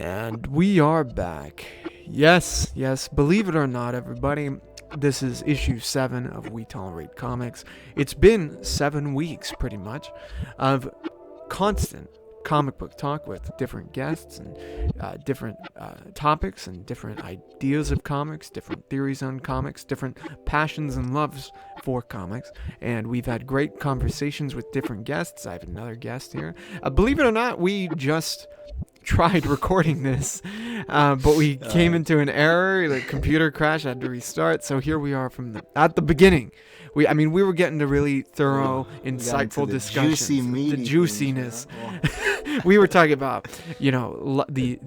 And we are back. Yes, believe it or not, everybody, this is issue 7 of We Tolerate Comics. It's been 7 weeks, pretty much, of constant comic book talk with different guests and different topics and different ideas of comics, different theories on comics, different passions and loves for comics. And we've had great conversations with different guests. I have another guest here. Believe it or not, we just tried recording this, but we came into an error. The computer crashed. I had to restart. So here we are at the beginning. We were getting to really thorough, insightful discussions. The juiciness. We were talking about, the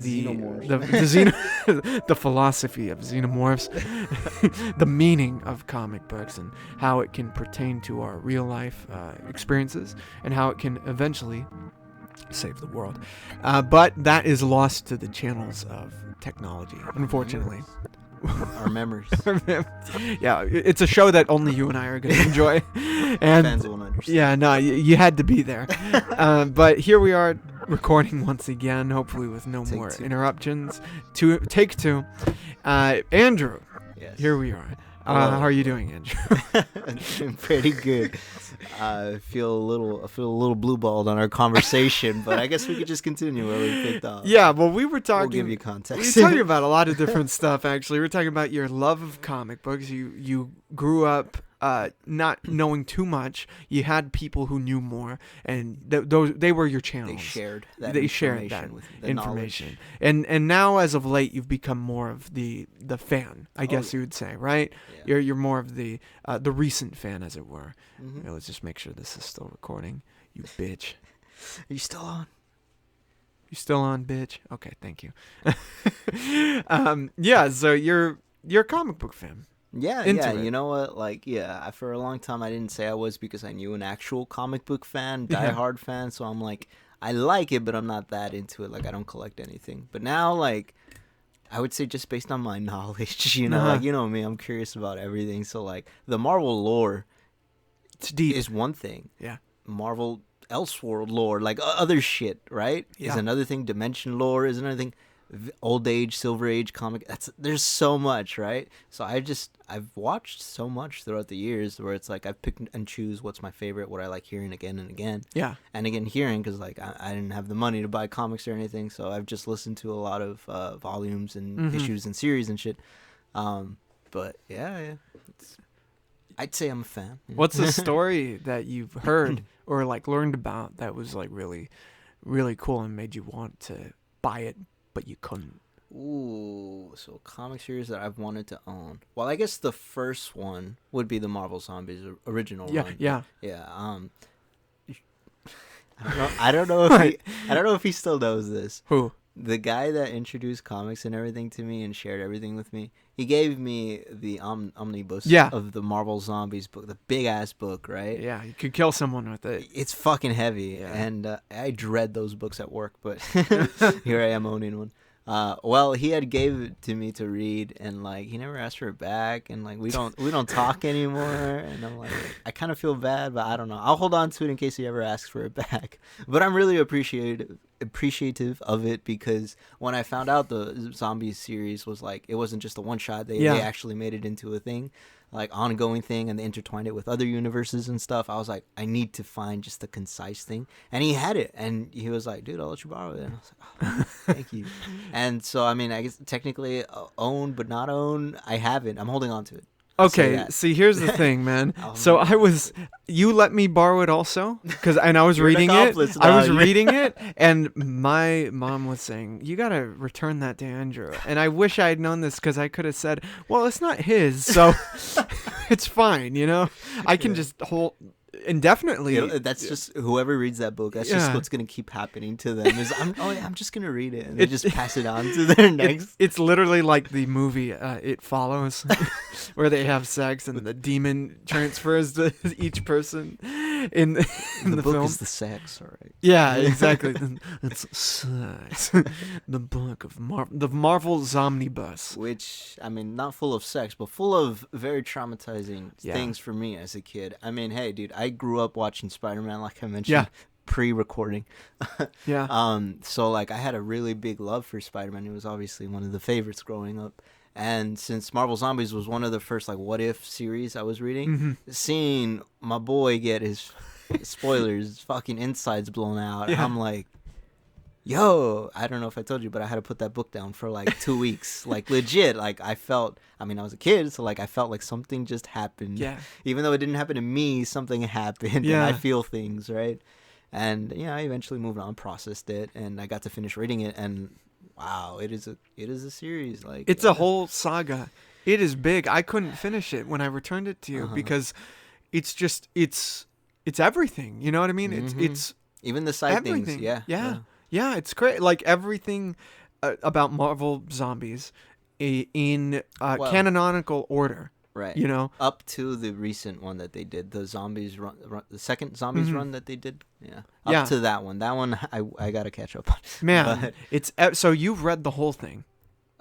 philosophy of xenomorphs, the meaning of comic books, and how it can pertain to our real life experiences, and how it can eventually save the world. But that is lost to the channels of technology, unfortunately. Our memories. Yeah, it's a show that only you and I are going to enjoy. And fans won't understand. Yeah, no, you had to be there. But here we are recording once again, hopefully with no more interruptions. Take 2. Andrew, yes. Here we are. How are you doing, Andrew? I'm doing pretty good. I feel a little blue-balled on our conversation, but I guess we could just continue where we picked up. Yeah, well, we were talking. We'll give you context. We were talking about a lot of different stuff. Actually, we were talking about your love of comic books. You grew up not knowing too much. You had people who knew more, and they were your channels. They shared that information. And now, as of late, you've become more of the fan, I guess you would say, right? Yeah. You're more of the recent fan, as it were. Mm-hmm. Let's just make sure this is still recording. You bitch. Are you still on? You still on, bitch? Okay, thank you. Yeah. So you're a comic book fan. Yeah. You know what? For a long time I didn't say I was because I knew an actual comic book fan, diehard fan. So I'm like, I like it, but I'm not that into it. Like, I don't collect anything. But now, I would say just based on my knowledge, you know me, I'm curious about everything. So the Marvel lore, it's deep, is one thing. Yeah. Marvel Elseworld lore, other shit, right? Yeah. Is another thing. Dimension lore is another thing. Old Age, Silver Age comic. There's so much, right? So I've watched so much throughout the years where it's I pick and choose what's my favorite, what I like hearing again and again. Yeah. And again hearing because I didn't have the money to buy comics or anything, so I've just listened to a lot of volumes and issues and series and shit. But yeah. I'd say I'm a fan. Yeah. What's the story that you've heard or learned about that was really, really cool and made you want to buy it, but you couldn't? Ooh, so comic series that I've wanted to own. Well, I guess the first one would be the Marvel Zombies original run. Yeah. I don't know if he still knows this. Who? The guy that introduced comics and everything to me and shared everything with me, he gave me the omnibus of the Marvel Zombies book, the big-ass book, right? Yeah, you could kill someone with it. It's fucking heavy, and I dread those books at work, but here I am owning one. Well, he had gave it to me to read, and he never asked for it back, and we don't talk anymore, and I'm I kind of feel bad, but I don't know. I'll hold on to it in case he ever asks for it back. But I'm really appreciative of it because when I found out the Zombies series was it wasn't just a one shot, they actually made it into a thing, ongoing thing, and they intertwined it with other universes and stuff. I was I need to find just the concise thing, and he had it, and he was dude, I'll let you borrow it, and I was oh, thank you. And so I guess technically own but not own, I haven't. I'm holding on to it. Okay, see, here's the thing, man. So you let me borrow it also, and I was reading it. I was reading it, and my mom was saying, you gotta return that to Andrew. And I wish I had known this because I could have said, well, it's not his, so it's fine, I can just hold indefinitely. That's just whoever reads that book. That's just what's gonna keep happening to them. Is I'm just gonna read it, and they just pass it on to their next. It's literally like the movie It Follows, where they have sex and the demon transfers to each person in the book film. Is the sex, all right? Yeah, exactly. It's sex. The book of the Marvel Zomnibus, which not full of sex, but full of very traumatizing things for me as a kid. Hey, dude, I grew up watching Spider-Man, like I mentioned. pre-recording. Yeah. So like I had a really big love for Spider-Man. It was obviously one of the favorites growing up. And since Marvel Zombies was one of the first like what if series I was reading, seeing my boy get his spoilers fucking insides blown out, Yeah. I'm like, yo, I don't know if I told you, but I had to put that book down for like 2 weeks. Like legit, like I was a kid, so like I felt like something just happened. Yeah. Even though it didn't happen to me, something happened. Yeah. And I feel things, right? And I eventually moved on, processed it, and I got to finish reading it, and wow, it is a series. Like It's a whole saga. It is big. I couldn't finish it when I returned it to you because it's just it's everything. You know what I mean? It's even the side everything. things. Yeah, it's great. Like everything about Marvel Zombies in canonical order. Right. You know, up to the recent one that they did, the zombies run the second zombies run that they did. Yeah. Up to that one. That one I gotta catch up on. Man, But it's so you've read the whole thing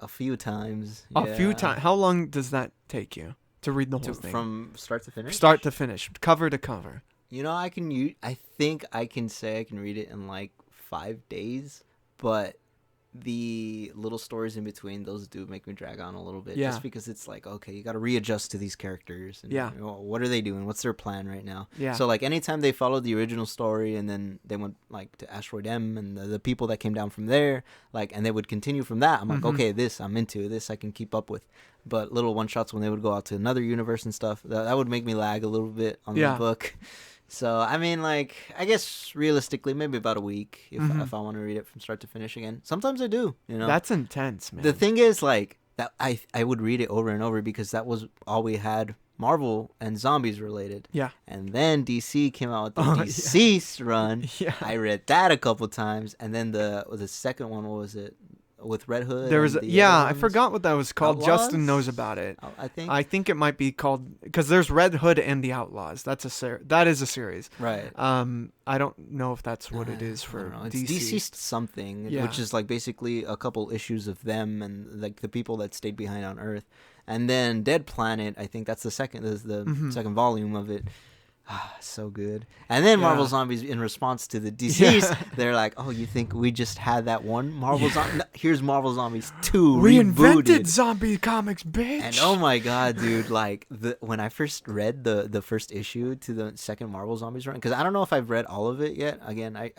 a few times. a few times. How long does that take you to read the whole thing from start to finish? Start to finish, cover to cover. I think I can say I can read it in like 5 days, but the little stories in between, those do make me drag on a little bit. Yeah. Just because it's like, okay, you got to readjust to these characters. And, Yeah. What are they doing? What's their plan right now? Yeah. So like anytime they followed the original story and then they went like to Asteroid M and the people that came down from there, like, and they would continue from that. I'm like, okay, this I'm into. This I can keep up with. But little one shots when they would go out to another universe and stuff, that would make me lag a little bit on the book. So, I mean, like, I guess realistically, maybe about a week if I want to read it from start to finish again. Sometimes I do, That's intense, man. The thing is, like, that I would read it over and over because that was all we had Marvel and zombies related. Yeah. And then DC came out with the Deceased run. Yeah. I read that a couple times. And then the second one, what was it? With Red Hood. There was I forgot what that was called. Outlaws? Justin knows about it. I think it might be called because there's Red Hood and the Outlaws. That is a series. Right. I don't know if that's what it is for It's DC. Deceased something, which is like basically a couple issues of them and like the people that stayed behind on Earth, and then Dead Planet. I think that's the second second volume of it. So good. And then Marvel Zombies, in response to the Deceased, they're like, oh, you think we just had that one Marvel Zombie? No, here's Marvel Zombies 2 Reinvented rebooted. zombie comics, bitch. And oh my god, dude, like when I first read the first issue to the second Marvel Zombies run, because I don't know if I've read all of it yet. Again, I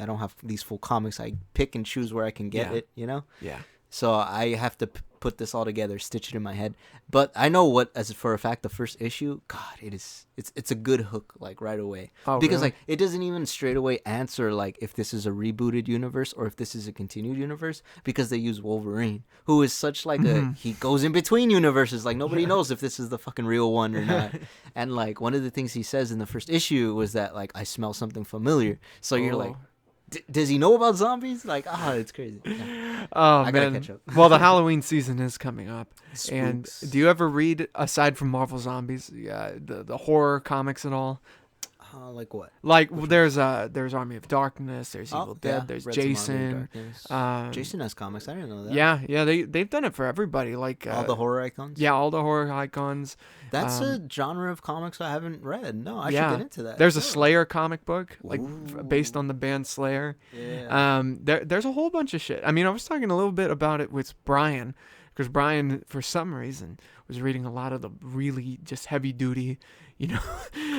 don't have these full comics. I pick and choose where I can get it, Yeah. So I have to put this all together, stitch it in my head. But I know what, as for a fact, the first issue, God, it's a good hook, like right away. Oh, because really? like it doesn't even straight away answer like if this is a rebooted universe or if this is a continued universe, because they use Wolverine, who is such like he goes in between universes. Like nobody knows if this is the fucking real one or not. And like one of the things he says in the first issue was that like I smell something familiar. So you're like, does he know about zombies? Like, it's crazy. Yeah. Oh, I man. gotta catch up. Well, the Halloween season is coming up. Spooks. And do you ever read, aside from Marvel Zombies, the horror comics at all? Like what? Like there's Army of Darkness, there's Evil Dead, there's read some Army of Jason. Darkness. Jason has comics. I didn't know that. Yeah, they've done it for everybody. Like all the horror icons. Yeah, all the horror icons. That's a genre of comics I haven't read. No, I should get into that. There's a Slayer comic book, like based on the band Slayer. Yeah. There's a whole bunch of shit. I mean, I was talking a little bit about it with Brian, because Brian, for some reason, was reading a lot of the really just heavy duty,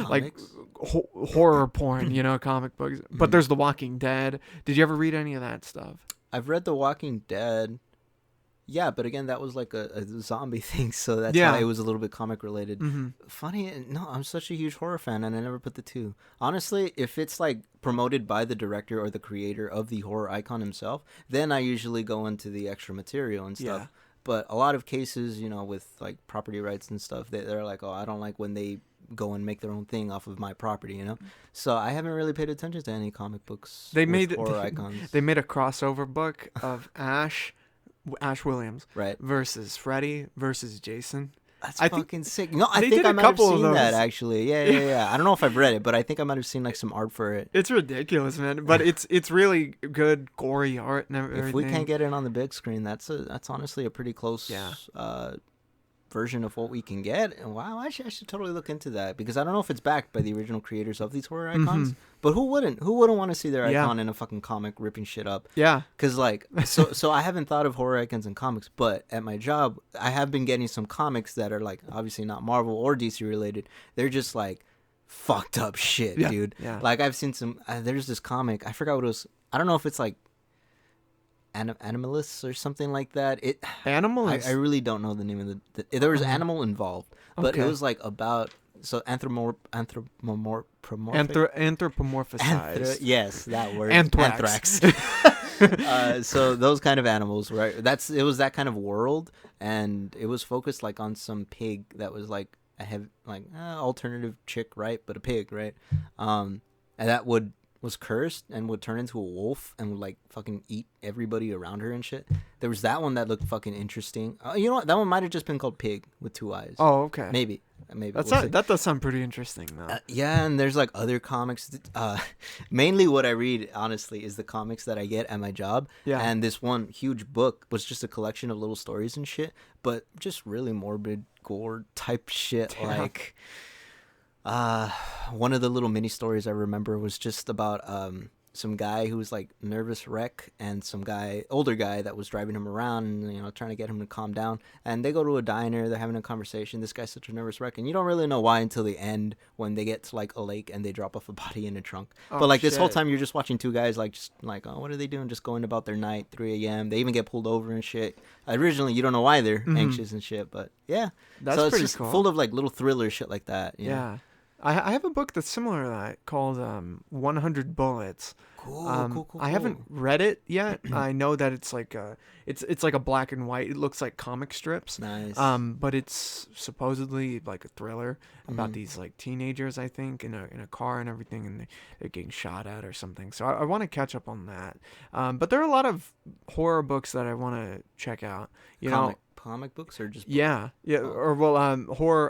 like horror porn, comic books. But there's The Walking Dead. Did you ever read any of that stuff? I've read The Walking Dead. Yeah, but again, that was like a zombie thing, so that's why it was a little bit comic related. Funny, no, I'm such a huge horror fan, and I never put the two. Honestly, if it's like promoted by the director or the creator of the horror icon himself, then I usually go into the extra material and stuff. Yeah. But a lot of cases, with like property rights and stuff, they're like, oh, I don't like when they go and make their own thing off of my property, So I haven't really paid attention to any comic books with horror icons. They made a crossover book of Ash Williams, right, versus Freddy versus Jason. That's fucking sick. No, I they think did I a might have couple of seen those. that actually. Yeah. I don't know if I've read it, but I think I might have seen like some art for it. It's ridiculous, man. But it's really good, gory art and everything. If we can't get it on the big screen, that's honestly a pretty close version of what we can get. And wow, I should totally look into that, because I don't know if it's backed by the original creators of these horror icons. But who wouldn't? Who wouldn't want to see their icon in a fucking comic ripping shit up? Yeah. Because, like, so I haven't thought of horror icons in comics, but at my job, I have been getting some comics that are, like, obviously not Marvel or DC related. They're just, like, fucked up shit, dude. Yeah. Like, I've seen some, there's this comic, I forgot what it was. I don't know if it's, like, Animalist or something like that. Animalist? I really don't know the name of there was animal involved, but it was, like, about... So anthropomorphized. Yes, that word. Anthrax. So those kind of animals, right? It was that kind of world, and it was focused like on some pig that was like alternative chick, right? But a pig, right? And that was cursed and would turn into a wolf and would like fucking eat everybody around her and shit. There was that one that looked fucking interesting. You know what? That one might have just been called Pig with 2 eyes. Oh, okay. Maybe. That does sound pretty interesting, though. Yeah, and there's like other comics. Mainly what I read, honestly, is the comics that I get at my job. Yeah. And this one huge book was just a collection of little stories and shit, but just really morbid gore type shit. Yeah. Like, one of the little mini stories I remember was just about some guy who was like nervous wreck, and some older guy that was driving him around and, you know, trying to get him to calm down. And they go to a diner, they're having a conversation. This guy's such a nervous wreck, and you don't really know why until the end, when they get to like a lake and they drop off a body in a trunk. But like this whole time you're just watching two guys like just like, oh, what are they doing? Just going about their night, 3 a.m. They even get pulled over and shit. Originally you don't know why they're anxious and shit, but yeah. That's so it's pretty just cool. full of like little thriller shit like that. You know? I have a book that's similar to that called 100 Bullets. Cool. I haven't read it yet. I know that it's like it's like a black and white. It looks like comic strips. Nice. But it's supposedly like a thriller about these like teenagers, I think, in a car and everything, and they're getting shot at or something. So I want to catch up on that. But there are a lot of horror books that I want to check out. You know. Comic books or just horror,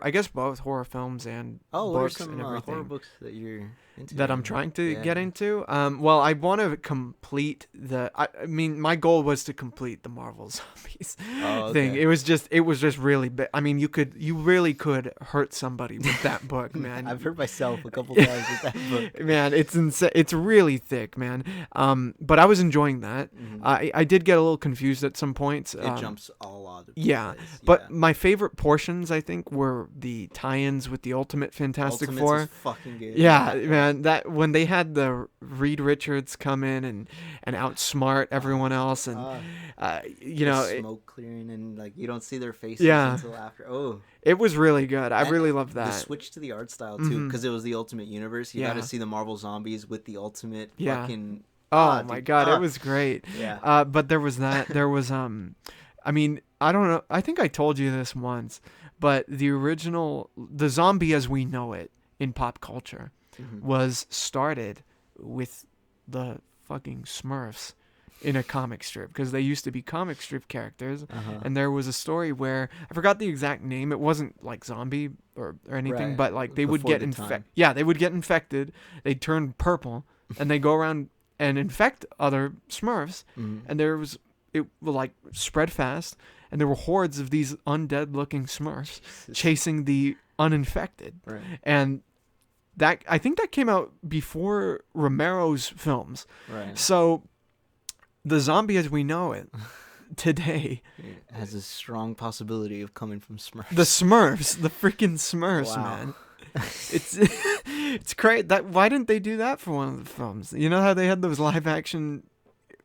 I guess both horror films and books and everything. Horror books that you're into that I'm trying to get into. Well, I want to complete I mean, my goal was to complete the Marvel Zombies thing. It was just really big. I mean, you really could hurt somebody with that book, man. I've hurt myself a couple times with that book. Man, it's insane. It's really thick, man. But I was enjoying that. I did get a little confused at some points. It jumps all out of yeah, but my favorite portions, I think, were the tie-ins with the Ultimate Fantastic Four. Is fucking good. Yeah, man, that when they had the Reed Richards come in and outsmart everyone else, and you know, smoke clearing, and like you don't see their faces until after. Oh, it was really good. I really loved that. The switch to the art style too, because it was the Ultimate Universe. You got to see the Marvel Zombies with the Ultimate fucking. Oh my god, it was great. Yeah. But there was that. There was I mean, I don't know. I think I told you this once, but the zombie as we know it in pop culture was started with the fucking Smurfs in a comic strip, because they used to be comic strip characters, and there was a story where I forgot the exact name. It wasn't like zombie or anything, but like they would get infected. Yeah, they would get infected. They'd turn purple, and they go around and infect other Smurfs, and it will like spread fast, and there were hordes of these undead-looking Smurfs chasing the uninfected. Right. And that, I think that came out before Romero's films. Right. So the zombie as we know it today has a strong possibility of coming from Smurfs. The Smurfs, the freaking Smurfs, man. It's crazy. Why didn't they do that for one of the films? You know how they had those live action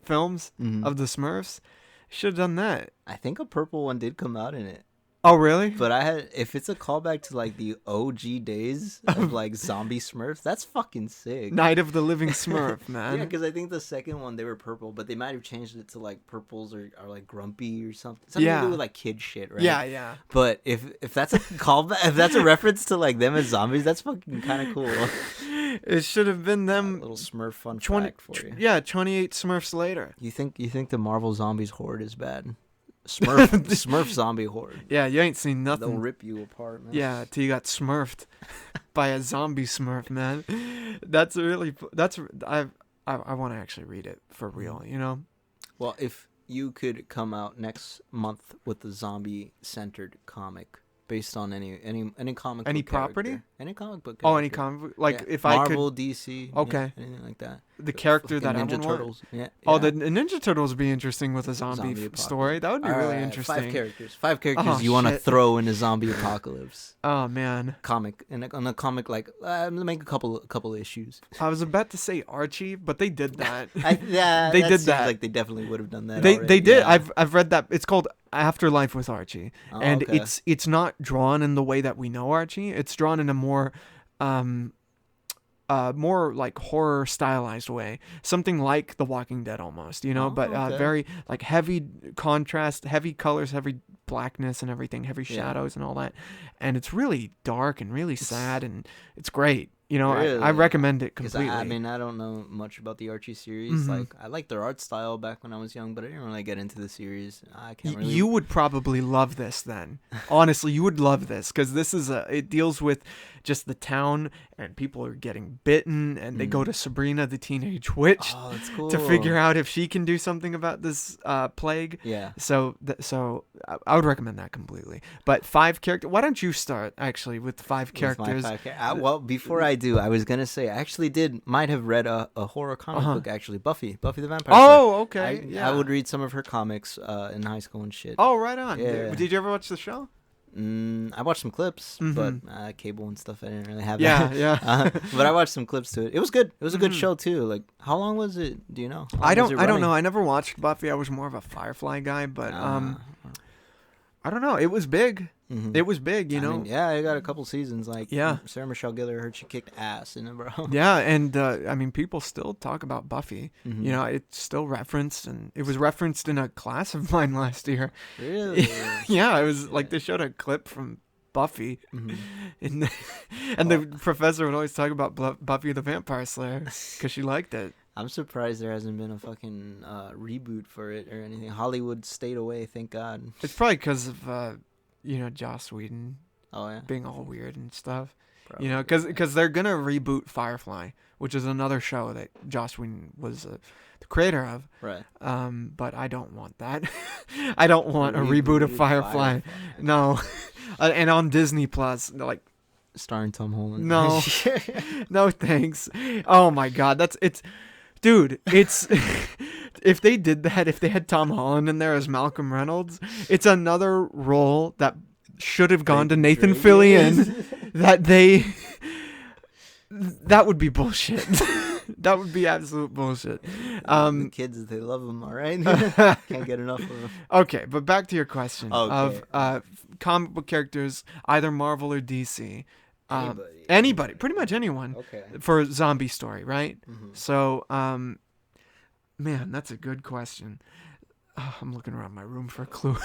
films of the Smurfs? Should have done that. I think a purple one did come out in it. Oh, really? But if it's a callback to like the OG days of like zombie Smurfs, that's fucking sick. Night of the Living Smurf, man. Yeah, because I think the second one they were purple, but they might have changed it to like purples or like grumpy or something. Something to do with like kid shit, right? Yeah. But if that's a callback, if that's a reference to like them as zombies, that's fucking kind of cool. It should have been them. Little Smurf fun fact for you. Yeah, 28 Smurfs later. You think the Marvel Zombies horde is bad? Smurf zombie horde. Yeah, you ain't seen nothing. They'll rip you apart, man. Yeah, till you got smurfed by a zombie Smurf, man. I want to actually read it for real, you know? Well, if you could come out next month with a zombie-centered comic, based on any comic Any book property? character. Any comic book Oh, character. any comic like Yeah. if I could Marvel, DC, Okay. anything like that. the character Fucking that I Ninja would want. Turtles. Yeah. Oh, yeah. the Ninja Turtles would be interesting with a zombie, Apocalypse. story. That would be really interesting. 5 characters. 5 characters Oh, you want to shit. throw in a zombie apocalypse Oh man, comic, and on a comic like make a couple issues. I was about to say Archie, but they did that. Yeah, They that did seems that. Like they definitely would have done that. They already. did. Yeah. I've read that. It's called Afterlife with Archie, Oh, and okay. it's not drawn in the way that we know Archie. It's drawn in a more more like horror stylized way, something like The Walking Dead almost, Oh, but okay. very like heavy contrast, heavy colors, heavy blackness and everything, heavy Yeah. shadows and all that, and it's really dark and really sad, and it's great. I Really? recommend it 'Cause completely. I mean, I don't know much about the Archie series. Mhm. Like, I liked their art style back when I was young, but I didn't really get into the series. I can't really. You would probably love this then. Honestly, you would love this because it deals with just the town and people are getting bitten and they go to Sabrina the Teenage Witch Oh, that's cool. to figure out if she can do something about this plague. Yeah. So I would recommend that completely. But 5 characters. Why don't you start actually with 5 With my characters? 5 well, before I do, I was gonna say I actually might have read a horror comic book actually, Buffy the Vampire Slayer. Oh, okay. I would read some of her comics in high school and shit. Oh, right on. Yeah. Did you ever watch the show? I watched some clips, but Mhm. cable and stuff, I didn't really have Yeah, that. yeah. But I watched some clips to it. It was good. It was a good Mhm. show too. Like, how long was it? Do you know? How long I was don't it know. running? I never watched Buffy. I was more of a Firefly guy, but Ah. I don't know. It was big. Mhm. It was big, I mean, yeah, I got a couple seasons. Like, Yeah. Sarah Michelle Gellar, heard she kicked ass in it, bro. Yeah, and I mean, people still talk about Buffy. Mhm. It's still referenced, and it was referenced in a class of mine last year. Really? Yeah, it was like they showed a clip from Buffy, Mhm. and the professor would always talk about Buffy the Vampire Slayer because she liked it. I'm surprised there hasn't been a fucking reboot for it or anything. Hollywood stayed away, thank God. It's probably because of Joss Whedon Oh yeah. being all weird and stuff. Probably. Because they're gonna reboot Firefly, which is another show that Joss Whedon was the creator of. Right. But I don't want that. I don't want a reboot of Firefly. No. And on Disney Plus, like, Starring Tom Holland. no, no thanks. Oh my God, dude. It's if they did that, if they had Tom Holland in there as Malcolm Reynolds, it's another role that should have gone to Nathan Drake. Fillion. That would be bullshit. That would be absolute bullshit. The kids, they love him, all right? Can't get enough of him. Okay, but back to your question Okay. of comic book characters, either Marvel or DC. Anybody. Anybody, pretty much anyone, Okay. for a zombie story, right? Mhm. So, man, that's a good question. I'm looking around my room for a clue.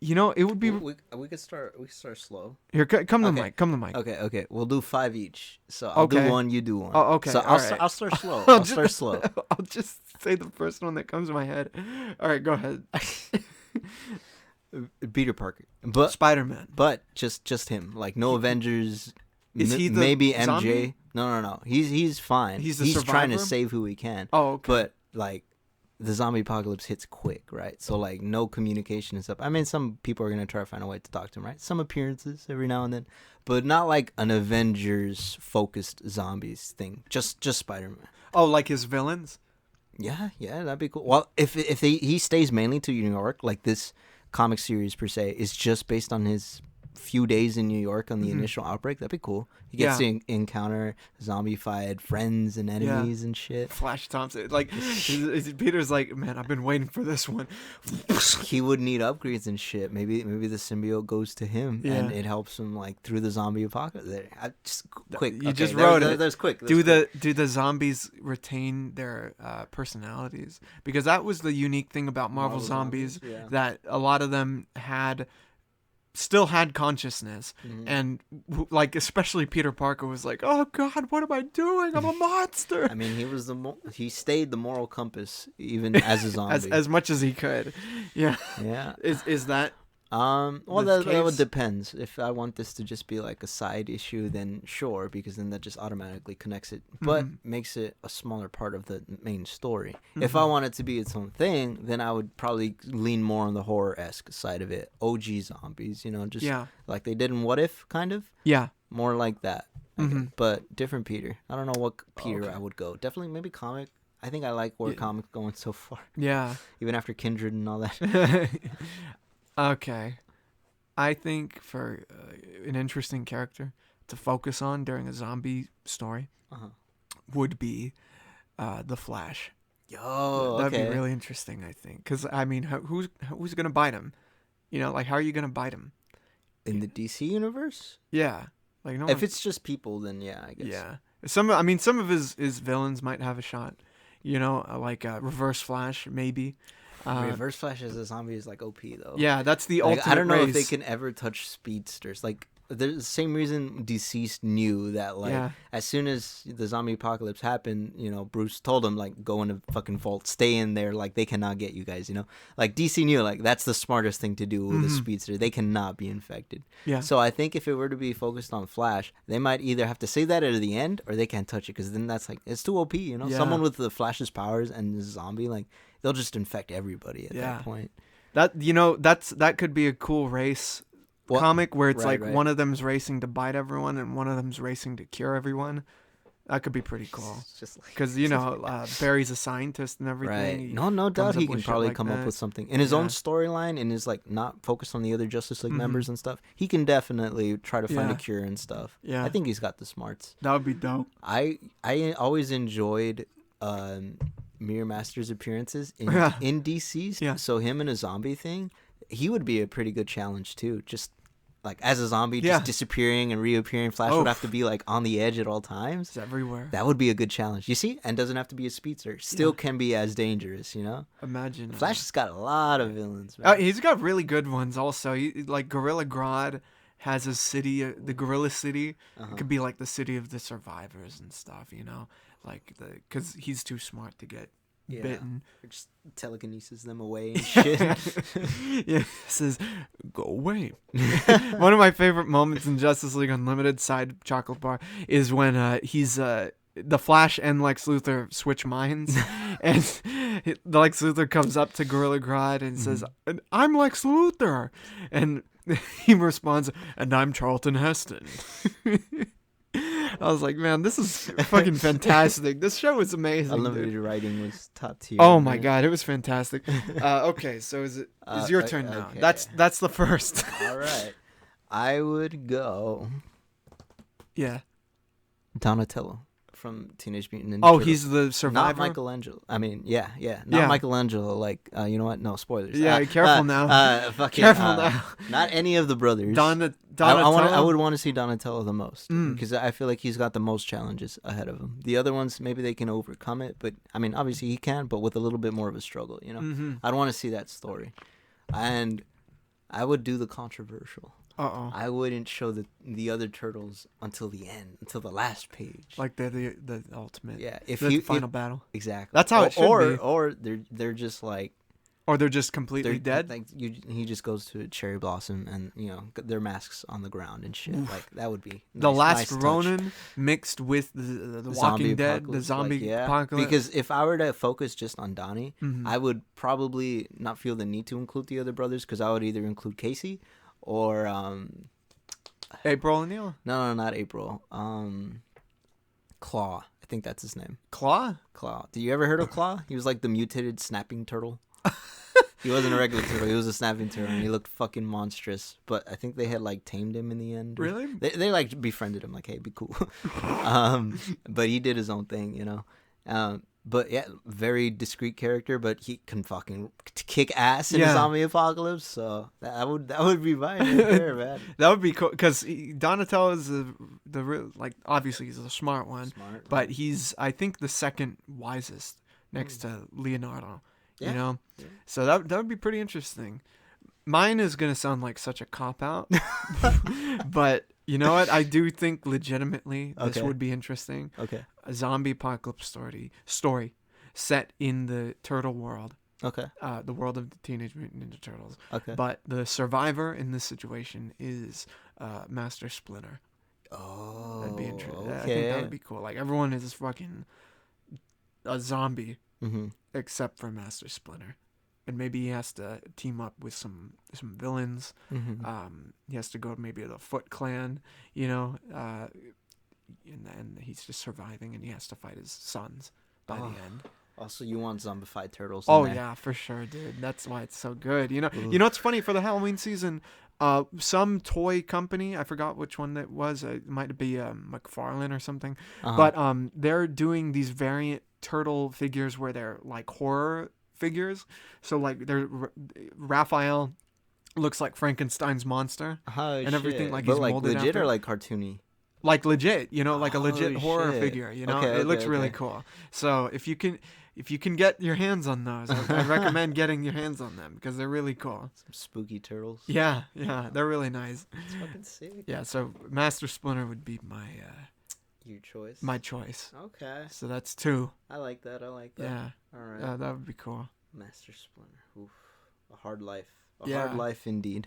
It would be We could start slow. here. Come to the Okay. mic. Come to the mic. Okay. We'll do 5 each. So I'll Okay. do one, you do one. Oh, okay, So all I'll, right. I'll start slow. I'll I'll start slow. I'll just say the first one that comes to my head. All right, go ahead. Peter Parker. But Spider-Man. just him. Like, no Avengers. Is he the maybe MJ? zombie? No. He's fine. He's the trying to survivor? save who he can. Oh, okay. But like, the zombie apocalypse hits quick, right? So like, no communication and stuff. I mean, some people are gonna try to find a way to talk to him, right? Some appearances every now and then, but not like an Avengers focused zombies thing. Just Spider-Man. Oh, like his villains? Yeah, that'd be cool. Well, if he stays mainly to New York, like this comic series per se is just based on his few days in New York on the initial outbreak, that'd be cool. He gets to encounter zombified friends and enemies and shit. Flash Thompson. Like, Peter's like, man, I've been waiting for this one. He would need upgrades and shit. Maybe the symbiote goes to him and it helps him like through the zombie apocalypse. Just quick. You just wrote it. There's quick. Do the zombies retain their personalities? Because that was the unique thing about Marvel zombies, yeah. that a lot of them still had consciousness, and like especially Peter Parker was like, oh God, what am I doing? I'm a monster. I mean, he stayed the moral compass even as a zombie. as much as he could. Yeah. Yeah. Is that Well, this that would case? depends. If I want this to just be like a side issue, then sure, because then that just automatically connects it, but Mhm. makes it a smaller part of the main story. If I Mhm. want it to be its own thing, then I would probably lean more on the horror-esque side of it. OG zombies, just Yeah. like they did in What If, kind of. Yeah. More like that, I guess. Mhm. But different Peter. I don't know what Peter Okay. I would go. Definitely maybe comic. I think I like where Yeah. comics going so far, Yeah. even after Kindred and all that. Okay. I think for an interesting character to focus on during a zombie story Uh-huh. would be the Flash. Yo, That'd be okay. really interesting, I think, because I mean, who's gonna bite him? Like how are you gonna bite him? In the DC universe? Yeah, like no. If it's just people, then yeah, I guess. Yeah, some of his villains might have a shot. Like Reverse Flash maybe. Reverse Flash as a zombie is like OP though. Yeah, that's the Like, ultimate I don't know if they race. can ever touch speedsters. Like there's the same reason Deceased knew that like Yeah. as soon as the zombie apocalypse happened, Bruce told him like go in a fucking vault, stay in there, like they cannot get you guys, Like DC knew like that's the smartest thing to do with a speedster. They cannot be infected. Yeah. So I think if it were to be focused on Flash, they might either have to say that at the end or they can't touch it because then that's like it's too OP, Yeah. Someone with the Flash's powers and the zombie like they'll just infect everybody at that point. That could be a cool race comic where it's Right, like right. one of them's racing to bite everyone and one of them's racing to cure everyone. That could be pretty cool. It's just like Because Barry's a scientist and everything. right. He No doubt comes he up can with shit probably like come up that. with something in his own Yeah. storyline and is like not focused on the other Justice League members and stuff. He can definitely try to find a Yeah. cure and stuff. Yeah. I think he's got the smarts. That would be dope. I always enjoyed Mirror Master's appearances in Yeah. in DC's. Yeah. So him in a zombie thing, he would be a pretty good challenge too. Just like as a zombie, Yeah. just disappearing and reappearing. Flash would have to be like on the edge at all times. It's everywhere. That would be a good challenge. You see? And doesn't have to be a speedster. Still can be as dangerous, Imagine. Flash has got a lot of villains, man. He's got really good ones also. Like Gorilla Grodd has a city, the Gorilla City. It could be like the city of the survivors and stuff, Like because he's too smart to get bitten. Or just telekinesis them away and shit. Yeah, it says, go away. One of my favorite moments in Justice League Unlimited side chocolate bar is when he's the Flash and Lex Luthor switch minds, and Lex Luthor comes up to Gorilla Grodd and says, "I'm Lex Luthor," and he responds, "And I'm Charlton Heston." I was like, man, this is fucking fantastic. This show is amazing. Unlimited Dude. writing was top tier. Oh my man. god, it was fantastic. Okay, so is your turn now? okay. That's the first. All right. I would go Yeah. Donatello from Teenage Mutant Ninja Oh, Turtles. he's the survivor. Not Michelangelo. I mean, yeah. Not Yeah. Michelangelo. Like, you know what? No, spoilers. Yeah, careful now. Fucking, Careful now. Not any of the brothers. Donatello. I would want to see Donatello the most because I feel like he's got the most challenges ahead of him. The other ones, maybe they can overcome it, but I mean, obviously he can, but with a little bit more of a struggle, I'd want to see that story, and I would do the controversial. I wouldn't show the other turtles until the end, until the last page. Like they're the ultimate. Yeah, the final battle. Exactly. That's how it should be. Or they're just like. Or they're just completely dead. Like he just goes to a cherry blossom and their masks on the ground and shit. Like that would be The nice Last Ronin mixed with the Walking Dead, the zombie apocalypse. Because if I were to focus just on Donnie, I would probably not feel the need to include the other brothers because I would either include Casey or April O'Neil. No, not April. Claw. I think that's his name. Claw. Did you ever heard of Claw? He was like the mutated snapping turtle. He wasn't a regular turtle. He was a snapping turtle, and he looked fucking monstrous. But I think they had like tamed him in the end. Really? They like befriended him. Like, hey, be cool. But he did his own thing, But yeah, very discreet character. But he can fucking kick ass in a zombie apocalypse. So that would be mine right there, man. That would be cool because Donatello is obviously he's a smart one, but he's I think the second wisest next to Leonardo. Yeah. So that would be pretty interesting. Mine is gonna sound like such a cop out, but you know what? I do think legitimately this would be interesting. Okay. A zombie apocalypse story set in the turtle world. Okay. The world of the Teenage Mutant Ninja Turtles. Okay. But the survivor in this situation is Master Splinter. Oh. That'd be interesting. Okay. I think that would be cool. Like everyone is fucking a zombie Mm-hmm. except for Master Splinter, and maybe he has to team up with some villains. Mm-hmm. He has to go maybe to the Foot Clan, you know, and he's just surviving, and he has to fight his sons by the end. Also, you want zombified turtles? Oh in there. yeah, for sure, dude. That's why it's so good. You know, Oof. you know what's funny for the Halloween season? Some toy company, I forgot which one that was. It might be McFarlane or something. Uh-huh. But they're doing these variant turtle figures where they're like horror figures. So like Raphael looks like Frankenstein's monster and everything, like but he's like molded legit after. or like cartoony. Like legit, you know, like a legit Oh, horror shit. figure, you know. Okay, it looks okay, really okay. cool. So if you can get your hands on those, I recommend getting your hands on them because they're really cool. Some spooky turtles. Yeah, they're really nice. It's fucking sick. Yeah, so Master Splinter would be Your choice. my choice. Okay. So that's 2. I like that. Yeah, All right. that would be cool. Master Splinter. Oof. A hard life. A Yeah. hard life indeed.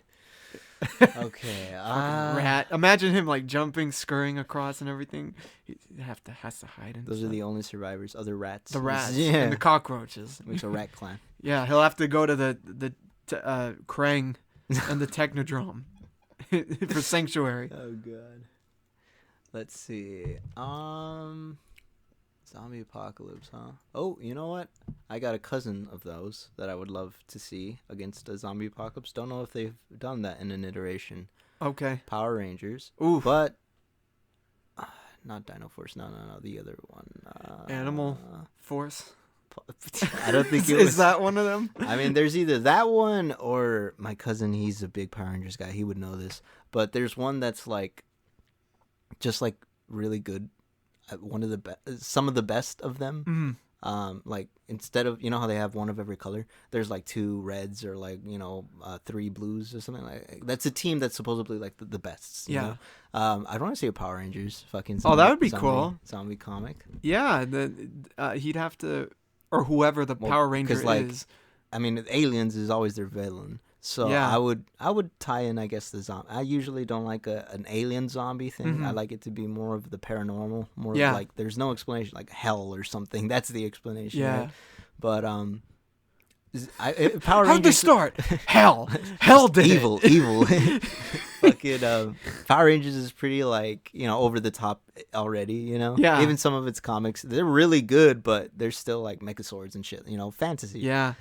Okay. Fucking rat. Imagine him like jumping, scurrying across and everything. He has to hide. And Those are stuff. the only survivors. Other rats. The rats Yeah. and the cockroaches. Makes a rat clan. Yeah, he'll have to go to the Krang and the Technodrome for sanctuary. Oh god. Let's see. Zombie apocalypse, huh? Oh, you know what? I got a cousin of those that I would love to see against a zombie apocalypse. Don't know if they've done that in an iteration. Okay. Power Rangers. Ooh. But not Dino Force. No. The other one. Animal Force. I don't think it was. Is that one of them? I mean, there's either that one or my cousin. He's a big Power Rangers guy. He would know this. But there's one that's like, just like really good. One of the some of the best of them. Mm-hmm. Like instead of, you know how they have one of every color, there's like 2 reds or like 3 blues or something like. That's a team that's supposedly like the best. You know? I want to see a Power Rangers fucking. That would be cool. Zombie comic. Yeah, he'd have to, or whoever the Power Ranger like, is. I mean, aliens is always their villain. So Yeah. I would tie in, I guess, the zombie. I usually don't like an alien zombie thing. I like it to be more of the paranormal, more of like there's no explanation, like hell or something. That's the explanation. Yeah. Right? But Power How'd Rangers they start? Hell did evil. Fucking Power Rangers is pretty like over the top already. Yeah. Even some of its comics, they're really good, but they're still like Megazords and shit. Fantasy. Yeah.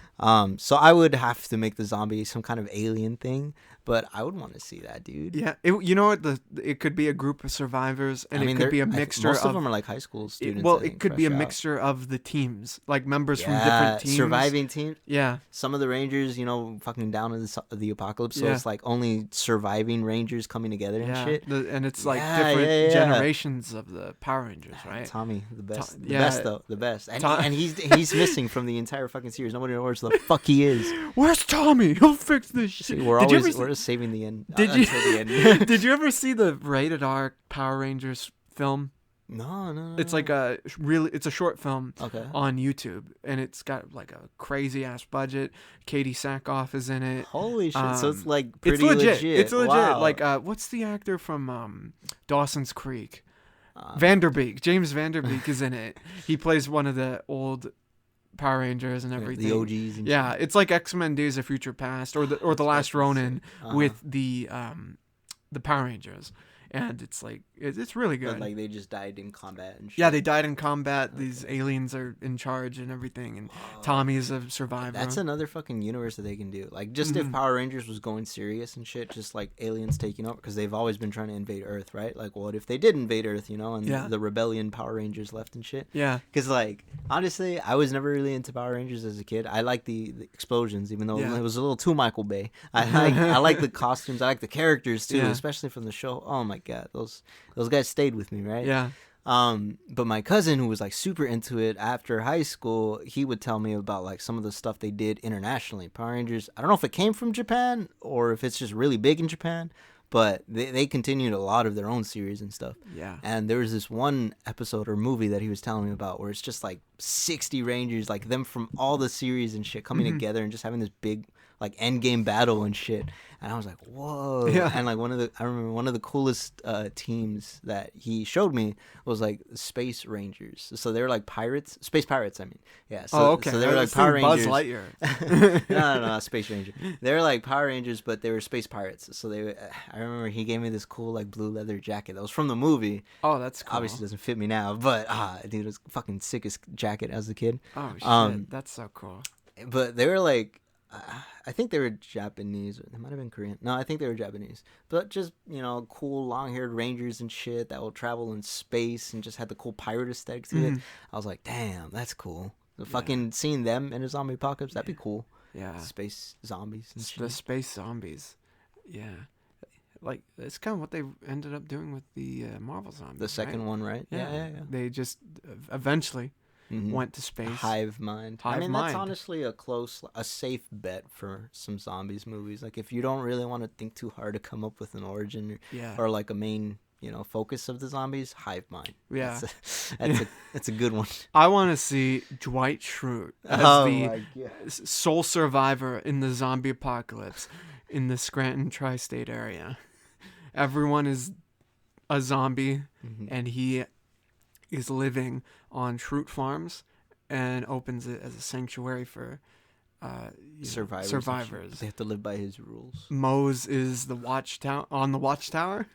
So I would have to make the zombie some kind of alien thing, but I would want to see that, dude. Yeah. You know what? It could be a group of survivors, and it could be a mixture. Most of them are like high school students. It could be a mixture of the teams, like members from different teams. Surviving teams. Yeah. Some of the Rangers, fucking down in the apocalypse, so it's like only surviving Rangers coming together and shit. And it's like different generations of the Power Rangers, right? Tommy, the best. The best. And, Tom- and he's missing from the entire fucking series. Nobody knows where the fuck he is. Where's Tommy? He'll fix this shit. See, we're always saving the end. Did you until the end. Did you ever see the rated R Power Rangers film? No. It's like it's a short film on YouTube, and it's got like a crazy ass budget. Katie Sackhoff is in it. Holy shit! So it's like pretty it's legit. legit. It's legit. Wow. Like what's the actor from Dawson's Creek? Vanderbeek. James Vanderbeek is in it. He plays one of the old Power Rangers and everything. The OGs. And shit. It's like X-Men: Days of Future Past or the Last Ronin with the Power Rangers. And it's like it's really good. But like they just died in combat and shit. Yeah, they died in combat. These aliens are in charge and everything, and Tommy is a survivor. That's another fucking universe that they can do. Like just if Power Rangers was going serious and shit, just like aliens taking over, because they've always been trying to invade Earth, right? Like, what if they did invade Earth, and the rebellion Power Rangers left and shit? Yeah. Because like honestly, I was never really into Power Rangers as a kid. I like the explosions, even though it was a little too Michael Bay. I like the costumes. I like the characters too, especially from the show. Oh my god, those guys stayed with me, right? Yeah. But my cousin, who was like super into it after high school, he would tell me about like some of the stuff they did internationally. Power Rangers, I don't know if it came from Japan or if it's just really big in Japan, but they continued a lot of their own series and stuff. Yeah. And there was this one episode or movie that he was telling me about where it's just like 60 Rangers, like them from all the series and shit coming together and just having this big like end game battle and shit. And I was like, whoa. Yeah. And like I remember one of the coolest teams that he showed me was like Space Rangers. So they were like pirates, space pirates. I mean, yeah. So, okay. So they were like Power Rangers. Buzz Lightyear. no, Space Ranger. They were like Power Rangers, but they were space pirates. So I remember he gave me this cool like blue leather jacket that was from the movie. Oh, that's cool. Obviously doesn't fit me now, but dude, it was fucking sickest jacket as a kid. Oh shit, that's so cool. But they were like, I think they were Japanese. They might have been Korean. No, I think they were Japanese. But just, cool long-haired rangers and shit that will travel in space and just had the cool pirate aesthetic to it. I was like, damn, that's cool. Fucking seeing them in a zombie apocalypse, that'd be cool. Yeah. Space zombies and shit. The space zombies. Yeah. Like, it's kind of what they ended up doing with the Marvel zombies. The second one, right? Yeah. They just eventually went to space. Hive mind. That's honestly a safe bet for some zombies movies. Like, if you don't really want to think too hard to come up with an origin or like a main, focus of the zombies, Hive mind. Yeah. That's a good one. I want to see Dwight Schrute as the sole survivor in the zombie apocalypse in the Scranton tri-state area. Everyone is a zombie, and he is living on Schrute Farms and opens it as a sanctuary for survivors. They have to live by his rules. Mose is the watchtower,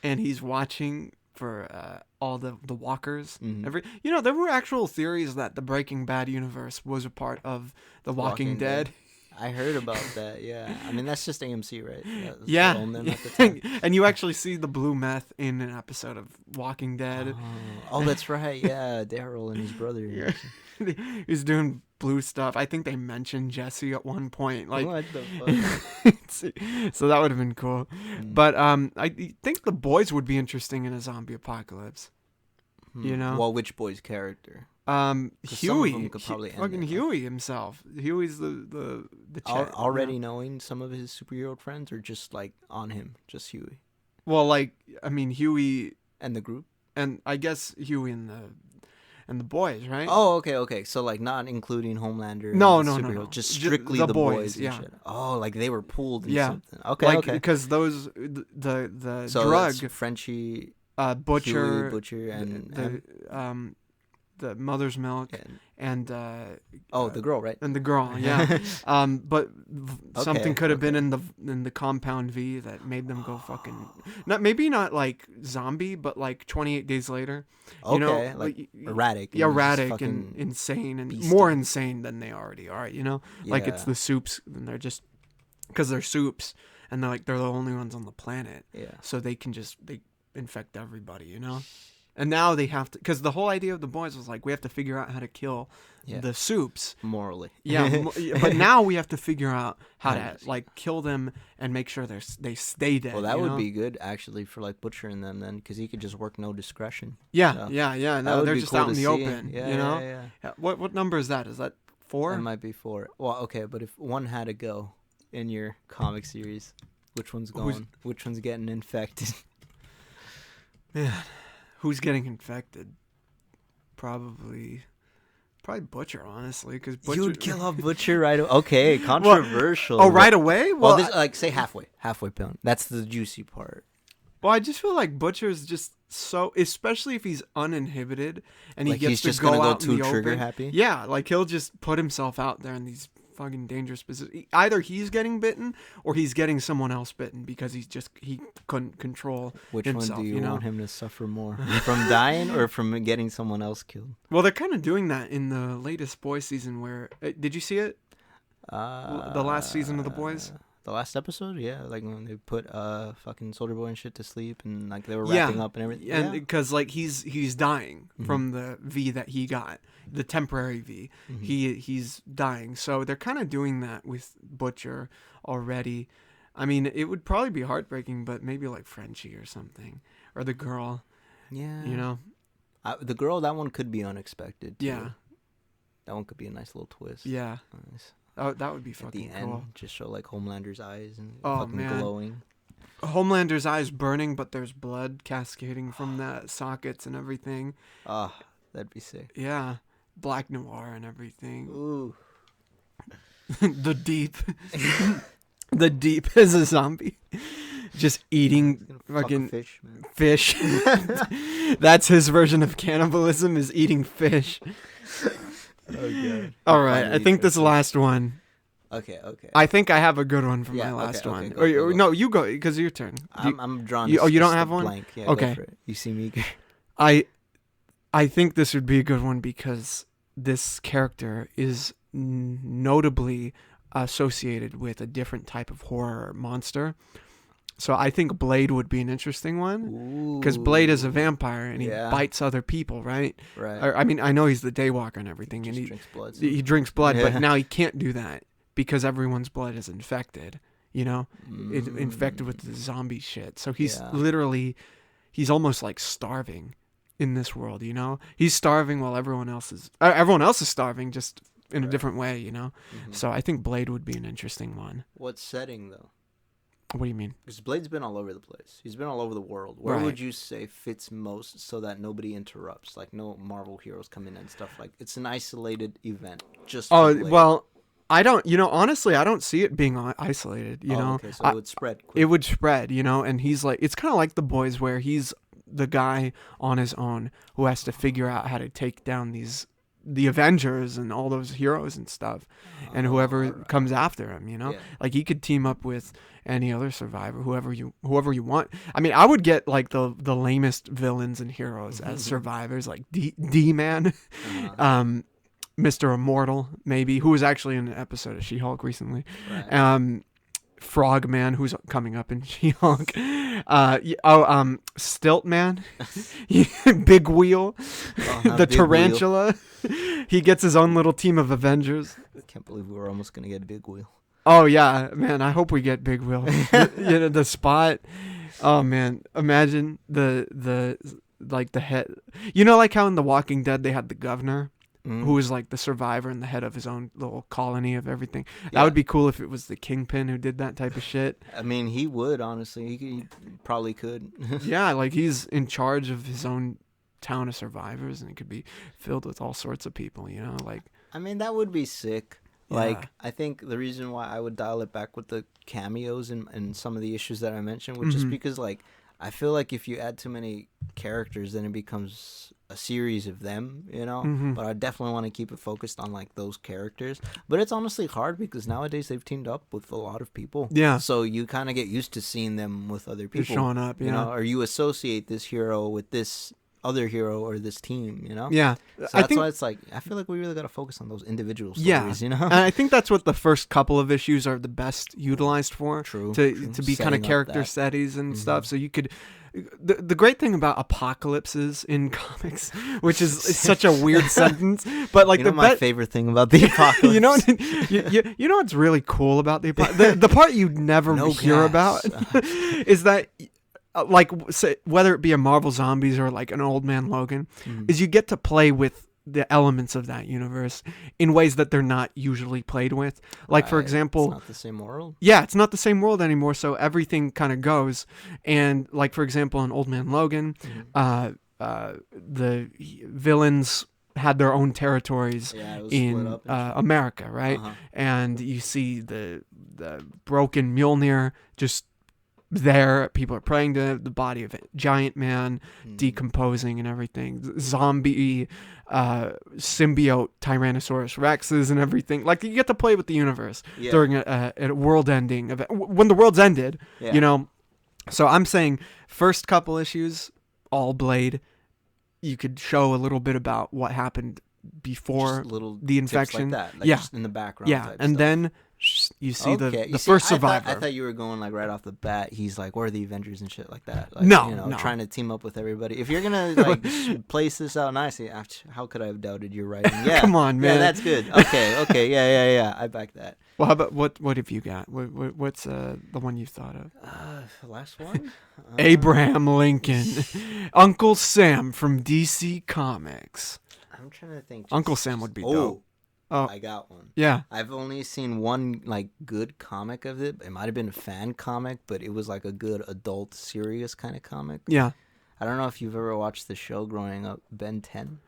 and he's watching for all the walkers. There were actual theories that the Breaking Bad universe was a part of the Walking Dead. I heard about that, yeah. I mean, that's just AMC, right? Yeah. Them at the time. And you actually see the blue meth in an episode of Walking Dead. Oh, that's right, yeah. Daryl and his brother. Yeah. He's doing blue stuff. I think they mentioned Jesse at one point. Like, what the fuck? So that would have been cool. But I think the boys would be interesting in a zombie apocalypse. Well, which boy's character? Huey. Could probably Fucking Huey himself. Huey's the already knowing some of his superhero friends, or just like on him, just Huey. Well, Huey and the group, and I guess Huey and the boys, right? Oh, okay. So like not including Homelander. No. Just strictly the boys. And yeah. Shit. Oh, like they were pulled. In yeah. Something. Okay. Because those the so drug Frenchie, Butcher, Huey, and the mother's milk and the girl, right? And the girl, yeah. But something could have been in the compound V that made them go fucking not like zombie, but like 28 days later. Okay, like erratic. Yeah, erratic and insane and more insane than they already are. Like it's the soups, and they're just because they're soups, and they're the only ones on the planet. Yeah. So they infect everybody. And now they have to, because the whole idea of the boys was like, we have to figure out how to kill the soups. Morally. Yeah, but now we have to figure out how to, kill them and make sure they stay dead. Well, that would be good, actually, for, butchering them then, because he could just work no discretion. Yeah, so yeah. No, they're just out in the open, Yeah. What number is that? Is that 4? It might be 4. Well, okay, but if one had to go in your comic series, which one's going? Which one's getting infected? Man. Who's getting infected? Probably Butcher, honestly, because Butcher. You'd kill off Butcher right away. Okay, controversial. Right away? Well, say halfway point. That's the juicy part. Well, I just feel like Butcher's just so, especially if he's uninhibited and he gets to go out too in the trigger open. Happy. Yeah, he'll just put himself out there in these fucking dangerous positions. Either he's getting bitten or he's getting someone else bitten because he couldn't control himself. Which one do you want him to suffer more? From dying or from getting someone else killed? Well, they're kind of doing that in the latest Boys season where... Did you see it? The last season of The Boys? The last episode? Yeah, like when they put fucking Soldier Boy and shit to sleep and they were wrapping up and everything. And because he's dying from the V that he got, the temporary V. He's dying. So they're kind of doing that with Butcher already. I mean, it would probably be heartbreaking, but maybe like Frenchie or something. Or the girl. Yeah. The girl, that one could be unexpected too. Yeah. That one could be a nice little twist. Yeah. Nice. Oh, that would be fucking cool. At the end, just show Homelander's eyes and glowing. Homelander's eyes burning, but there's blood cascading from the sockets and everything. Oh, that'd be sick. Yeah, Black Noir and everything. Ooh. The Deep. The Deep is a zombie. Just eating fucking fish, man. Fish. That's his version of cannibalism, is eating fish. Oh, God. All right, I think this last one. Okay. I think I have a good one for my last okay, one. go. No, you go, because your turn. I'm drawing. You don't just have a one? blank. Yeah, Okay. go for it. You see me? I think this would be a good one because this character is notably associated with a different type of horror monster. So I think Blade would be an interesting one because Blade is a vampire and he bites other people, right? Right. I mean, I know he's the Daywalker and everything, and Drinks blood. he drinks blood, but now he can't do that because everyone's blood is infected. You know, infected with the zombie shit. So he's literally, he's almost like starving in this world. You know, he's starving while everyone else is starving, just in a different way. You know, so I think Blade would be an interesting one. What setting though? What do you mean? Because Blade's been all over the place. He's been all over the world. Where would you say fits most so that nobody interrupts? Like no Marvel heroes come in and stuff like. It's an isolated event. Just. Oh well, I don't. You know, honestly, I don't see it being isolated. You know, okay, so it would spread. Quickly. It would spread. You know, and he's like, it's kind of like The Boys, where he's the guy on his own who has to figure out how to take down the Avengers and all those heroes and stuff, and whoever comes after him, you know, like he could team up with any other survivor, whoever you want. I mean, I would get like the lamest villains and heroes as survivors, like D-Man, Mr. Immortal, maybe, who was actually in an episode of She-Hulk recently. Right. Frogman, who's coming up in She-Hulk. Stilt Man, Big Wheel, the Big Tarantula. Wheel. He gets his own little team of Avengers. I can't believe we were almost gonna get Big Wheel. Oh yeah, man! I hope we get Big Wheel. You know, the Spot. Oh man, imagine the head. You know, like how in The Walking Dead they had the governor. Who was like the survivor and the head of his own little colony of everything. That would be cool if it was the Kingpin who did that type of shit. I mean, he would, honestly. He probably could. Yeah, like he's in charge of his own town of survivors, and it could be filled with all sorts of people, you know? Like, I mean, that would be sick. Yeah. Like, I think the reason why I would dial it back with the cameos and some of the issues that I mentioned was just because, like, I feel like if you add too many characters, then it becomes a series of them, you know? But I definitely want to keep it focused on, like, those characters. But it's honestly hard because nowadays they've teamed up with a lot of people. Yeah. So you kind of get used to seeing them with other people. They're showing up, you know? Or you associate this hero with this other hero or this team, you know? Yeah. So that's why it's like, I feel like we really got to focus on those individual stories, you know? And I think that's what the first couple of issues are the best utilized for. True. To be kind of character studies and stuff. So you could... The great thing about apocalypses in comics, which is such a weird sentence, but like my favorite thing about the apocalypse. you know what's really cool about the apocalypse? The part you'd never hear about is that, like, say, whether it be a Marvel Zombies or like an Old Man Logan, is you get to play with the elements of that universe in ways that they're not usually played with. Like, for example... It's not the same world? Yeah, it's not the same world anymore, so everything kind of goes. And, like, for example, in Old Man Logan, the villains had their own territories in America, right? And you see the broken Mjolnir just... there, people are praying to the body of a giant man decomposing and everything. Zombie symbiote Tyrannosaurus Rexes and everything. Like, you get to play with the universe during a world-ending event. When the world's ended, you know. So I'm saying first couple issues, all Blade. You could show a little bit about what happened before the infection. Like that, like just in the background. Yeah, and stuff. Then you see the first survivor. I thought you were going like right off the bat. He's like, "Where are the Avengers and shit like that?" Like, no. Trying to team up with everybody. If you're gonna like place this out nicely, how could I have doubted your writing? Yeah, come on, man. Yeah, that's good. Okay, yeah. I back that. Well, how about what have you got? What's the one you thought of? Last one. Abraham Lincoln, Uncle Sam from DC Comics. I'm trying to think. Uncle Sam would be dope. Oh, I got one. yeah. I've only seen one like good comic of it. It might have been a fan comic, but it was like a good adult, serious kind of comic. Yeah. I don't know if you've ever watched the show growing up, Ben 10.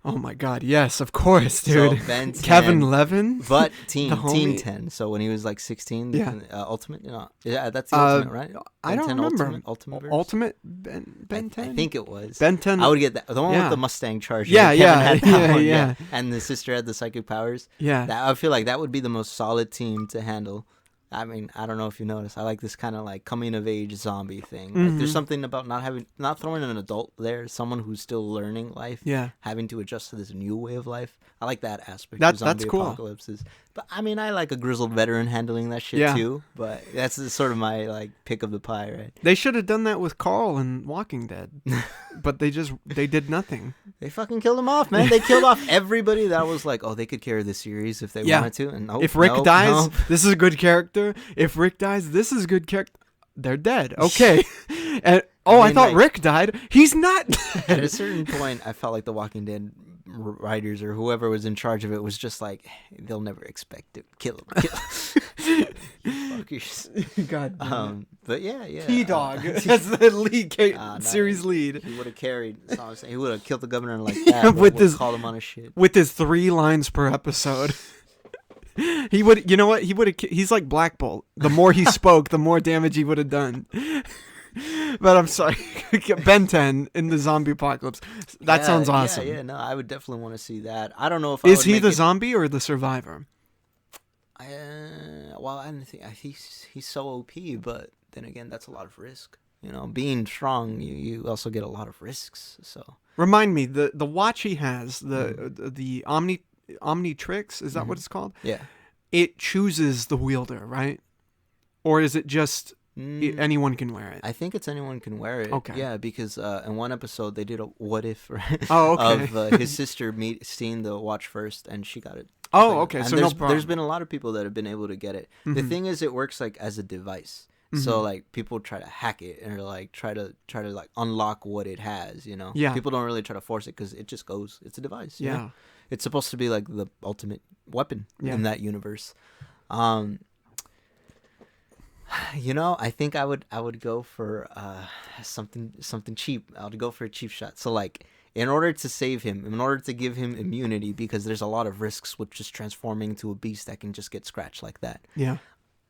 Oh my God, yes, of course, dude. So Ben 10, Kevin Levin, but the Teen homie. 10. So when he was like 16, Yeah. Ultimate, yeah, that's the Ultimate, right? I Ben don't 10 remember. Ultimate verse? Ultimate Ben 10. I think it was. Ben 10. I would get that. The one Yeah. with the Mustang Charger. Yeah, Kevin yeah, had that yeah, one, yeah. And the sister had the psychic powers. Yeah. I feel like that would be the most solid team to handle. I mean, I don't know if you noticed. I like this kind of like coming of age zombie thing. Like, there's something about not throwing an adult there, someone who's still learning life, Yeah. having to adjust to this new way of life. I like that aspect That's of zombie cool. apocalypses. But I mean, I like a grizzled veteran handling that shit Yeah. too. But that's sort of my like pick of the pie, right? They should have done that with Carl in Walking Dead, but they did nothing. They fucking killed him off, man. They killed off everybody that was like, oh, they could carry the series if they Yeah. wanted to. And nope, If Rick nope, dies, nope. this is a good character. If Rick dies, this is a good character. They're dead. Okay. And I mean, thought like- Rick died. He's not At a dead. certain point, I felt like the Walking Dead writers or whoever was in charge of it was just like, they'll never expect to kill him. Fuckers. God damn But yeah. it. T-Dog. That's the lead series lead. He would have carried. That's all I'm saying. He would have killed the governor like Yeah, that. with With this- called him on his shit. With his 3 lines per episode. He would, you know what? He's like Black Bolt. The more he spoke, the more damage he would have done. But I'm sorry. Ben 10 in the zombie apocalypse. That sounds awesome. Yeah, no, I would definitely want to see that. I don't know if Is I would he make the it- zombie or the survivor? Well, I don't think he's so OP, but then again, that's a lot of risk. You know, being strong, you also get a lot of risks. So Remind me, the watch he has, the Omnitrix, is that what it's called? yeah, It chooses the wielder, right? Or is it just anyone can wear it? I think it's anyone can wear it. Okay. Yeah, because in one episode they did a what if right? Oh, okay. of his sister seeing the watch first, and she got it. Oh, Like, okay. and So there's, no problem. there's been a lot of people that have been able to get it. The thing is, it works like as a device. So like people try to hack it and like try to like unlock what it has. You know. Yeah. People don't really try to force it because it just goes. It's a device. you Yeah. know? It's supposed to be like the ultimate weapon Yeah. in that universe. You know, I think I would go for something cheap. I would go for a cheap shot. So like, in order to save him, in order to give him immunity, because there's a lot of risks with just transforming into a beast that can just get scratched like that. Yeah.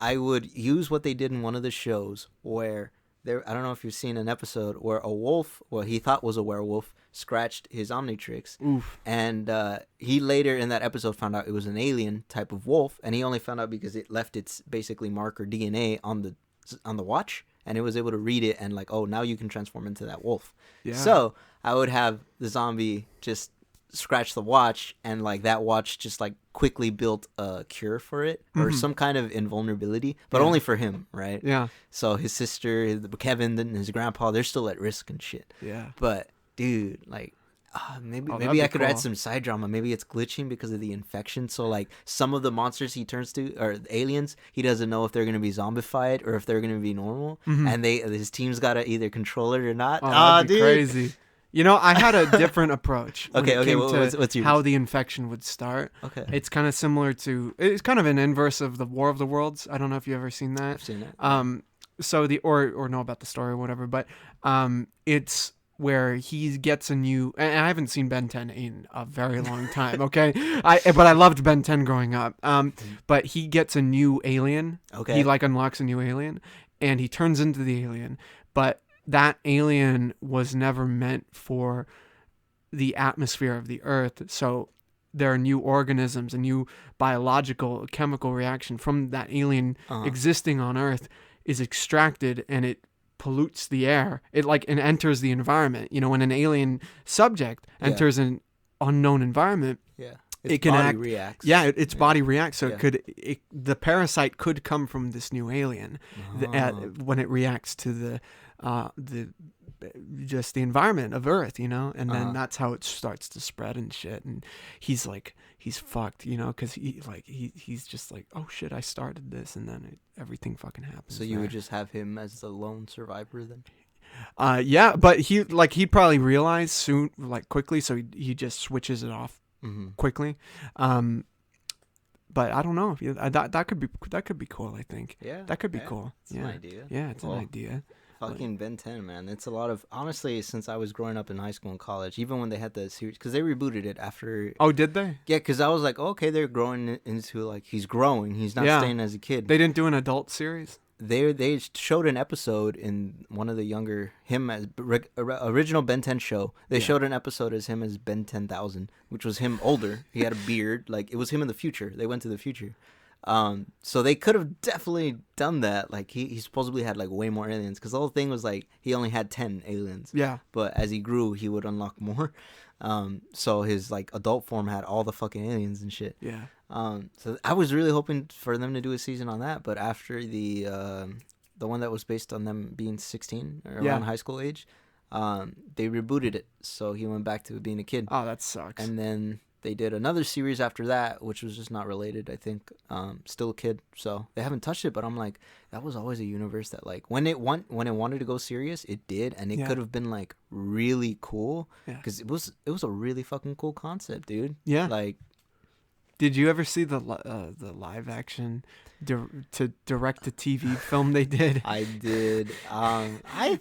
I would use what they did in one of the shows where I don't know if you've seen an episode where a wolf, what he thought was a werewolf, scratched his Omnitrix. Oof. And he later in that episode found out it was an alien type of wolf, and he only found out because it left its basically marker DNA on the watch, and it was able to read it and like, oh, now you can transform into that wolf. Yeah. So I would have the zombie just scratch the watch, and like that watch just like quickly built a cure for it or some kind of invulnerability, but only for him, right? Yeah. So his sister, Kevin, and his grandpa, they're still at risk and shit. Yeah. But dude, like, that'd maybe I be could add cool. some side drama. Maybe it's glitching because of the infection. So like some of the monsters he turns to or the aliens, he doesn't know if they're gonna be zombified or if they're gonna be normal, and his team's gotta either control it or not. Oh, that'd be dude. crazy. You know, I had a different approach. when Okay, it okay, came to what's yours? how the infection would start. Okay, It's kind of similar to. It's kind of an inverse of the War of the Worlds. I don't know if you ever seen that. I've seen it. So or know about the story or whatever, but it's where he gets a new. And I haven't seen Ben 10 in a very long time. Okay, but I loved Ben 10 growing up. But he gets a new alien. Okay. He like unlocks a new alien, and he turns into the alien, but that alien was never meant for the atmosphere of the Earth. So there are new organisms, a new biological, chemical reaction from that alien existing on Earth is extracted, and it pollutes the air. It like and enters the environment. You know, when an alien subject enters an unknown environment, Yeah. it can body act. reacts. Yeah, its body reacts. So Yeah. the parasite could come from this new alien when it reacts to the just the environment of Earth, you know, and then that's how it starts to spread and shit. And he's fucked, you know, because he's just like, oh shit, I started this, and then everything fucking happens. So you would just have him as the lone survivor then? Yeah, but he'd probably realize soon, like quickly, so he just switches it off quickly. But I don't know. That could be cool. I think. Yeah, That could be yeah, cool. it's an idea. Yeah, it's Well, an idea. Fucking Ben 10, man. It's a lot of, honestly, since I was growing up in high school and college, even when they had the series, because they rebooted it after. Oh, did they? Yeah, because I was like, okay, they're growing into, like, he's growing. He's not staying as a kid. They didn't do an adult series? They showed an episode in one of the younger, him as original Ben 10 show. They showed an episode as him as Ben 10,000, which was him older. He had a beard. Like, it was him in the future. They went to the future. So they could have definitely done that. Like, he supposedly had, like, way more aliens. Because the whole thing was, like, he only had 10 aliens. Yeah. But as he grew, he would unlock more. So his, like, adult form had all the fucking aliens and shit. Yeah. So I was really hoping for them to do a season on that, but after the one that was based on them being 16 or around high school age, they rebooted it, so he went back to being a kid. Oh, that sucks. And then they did another series after that, which was just not related, I think. Still a kid, so they haven't touched it. But I'm like, that was always a universe that, like, when it wanted to go serious, it did, and it could have been, like, really cool, because it was a really fucking cool concept, dude. Yeah. Like. Did you ever see the live action to direct to TV film they did? I did.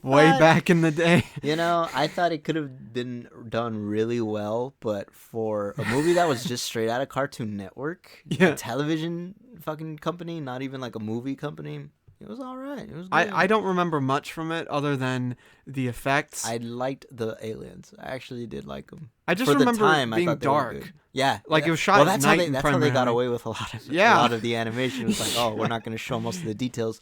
Way back in the day. You know, I thought it could have been done really well, but for a movie that was just straight out of Cartoon Network, a television fucking company, not even like a movie company, it was all right. It was good. I don't remember much from it other than the effects. I liked the aliens. I actually did like them. I just for remember the time, being dark. Yeah, like it was shot. Well, that's how they got away with a lot of the animation. It was like, oh, we're not going to show most of the details.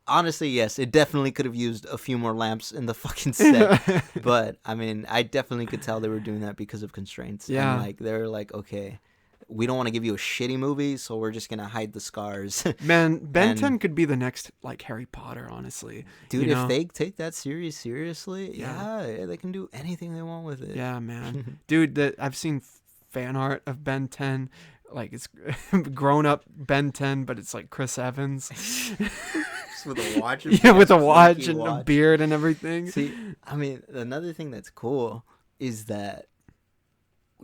Honestly, yes, it definitely could have used a few more lamps in the fucking set. But I mean, I definitely could tell they were doing that because of constraints. Yeah, and like they're like, okay, we don't want to give you a shitty movie, so we're just gonna hide the scars. Man, Ben 10 could be the next like Harry Potter, honestly. Dude, if they take that series seriously, yeah, they can do anything they want with it. Yeah, man. Dude, I've seen fan art of Ben 10. Like, it's grown up Ben 10, but it's like Chris Evans. Just with a watch. With a watch and a beard and everything. See, I mean, another thing that's cool is that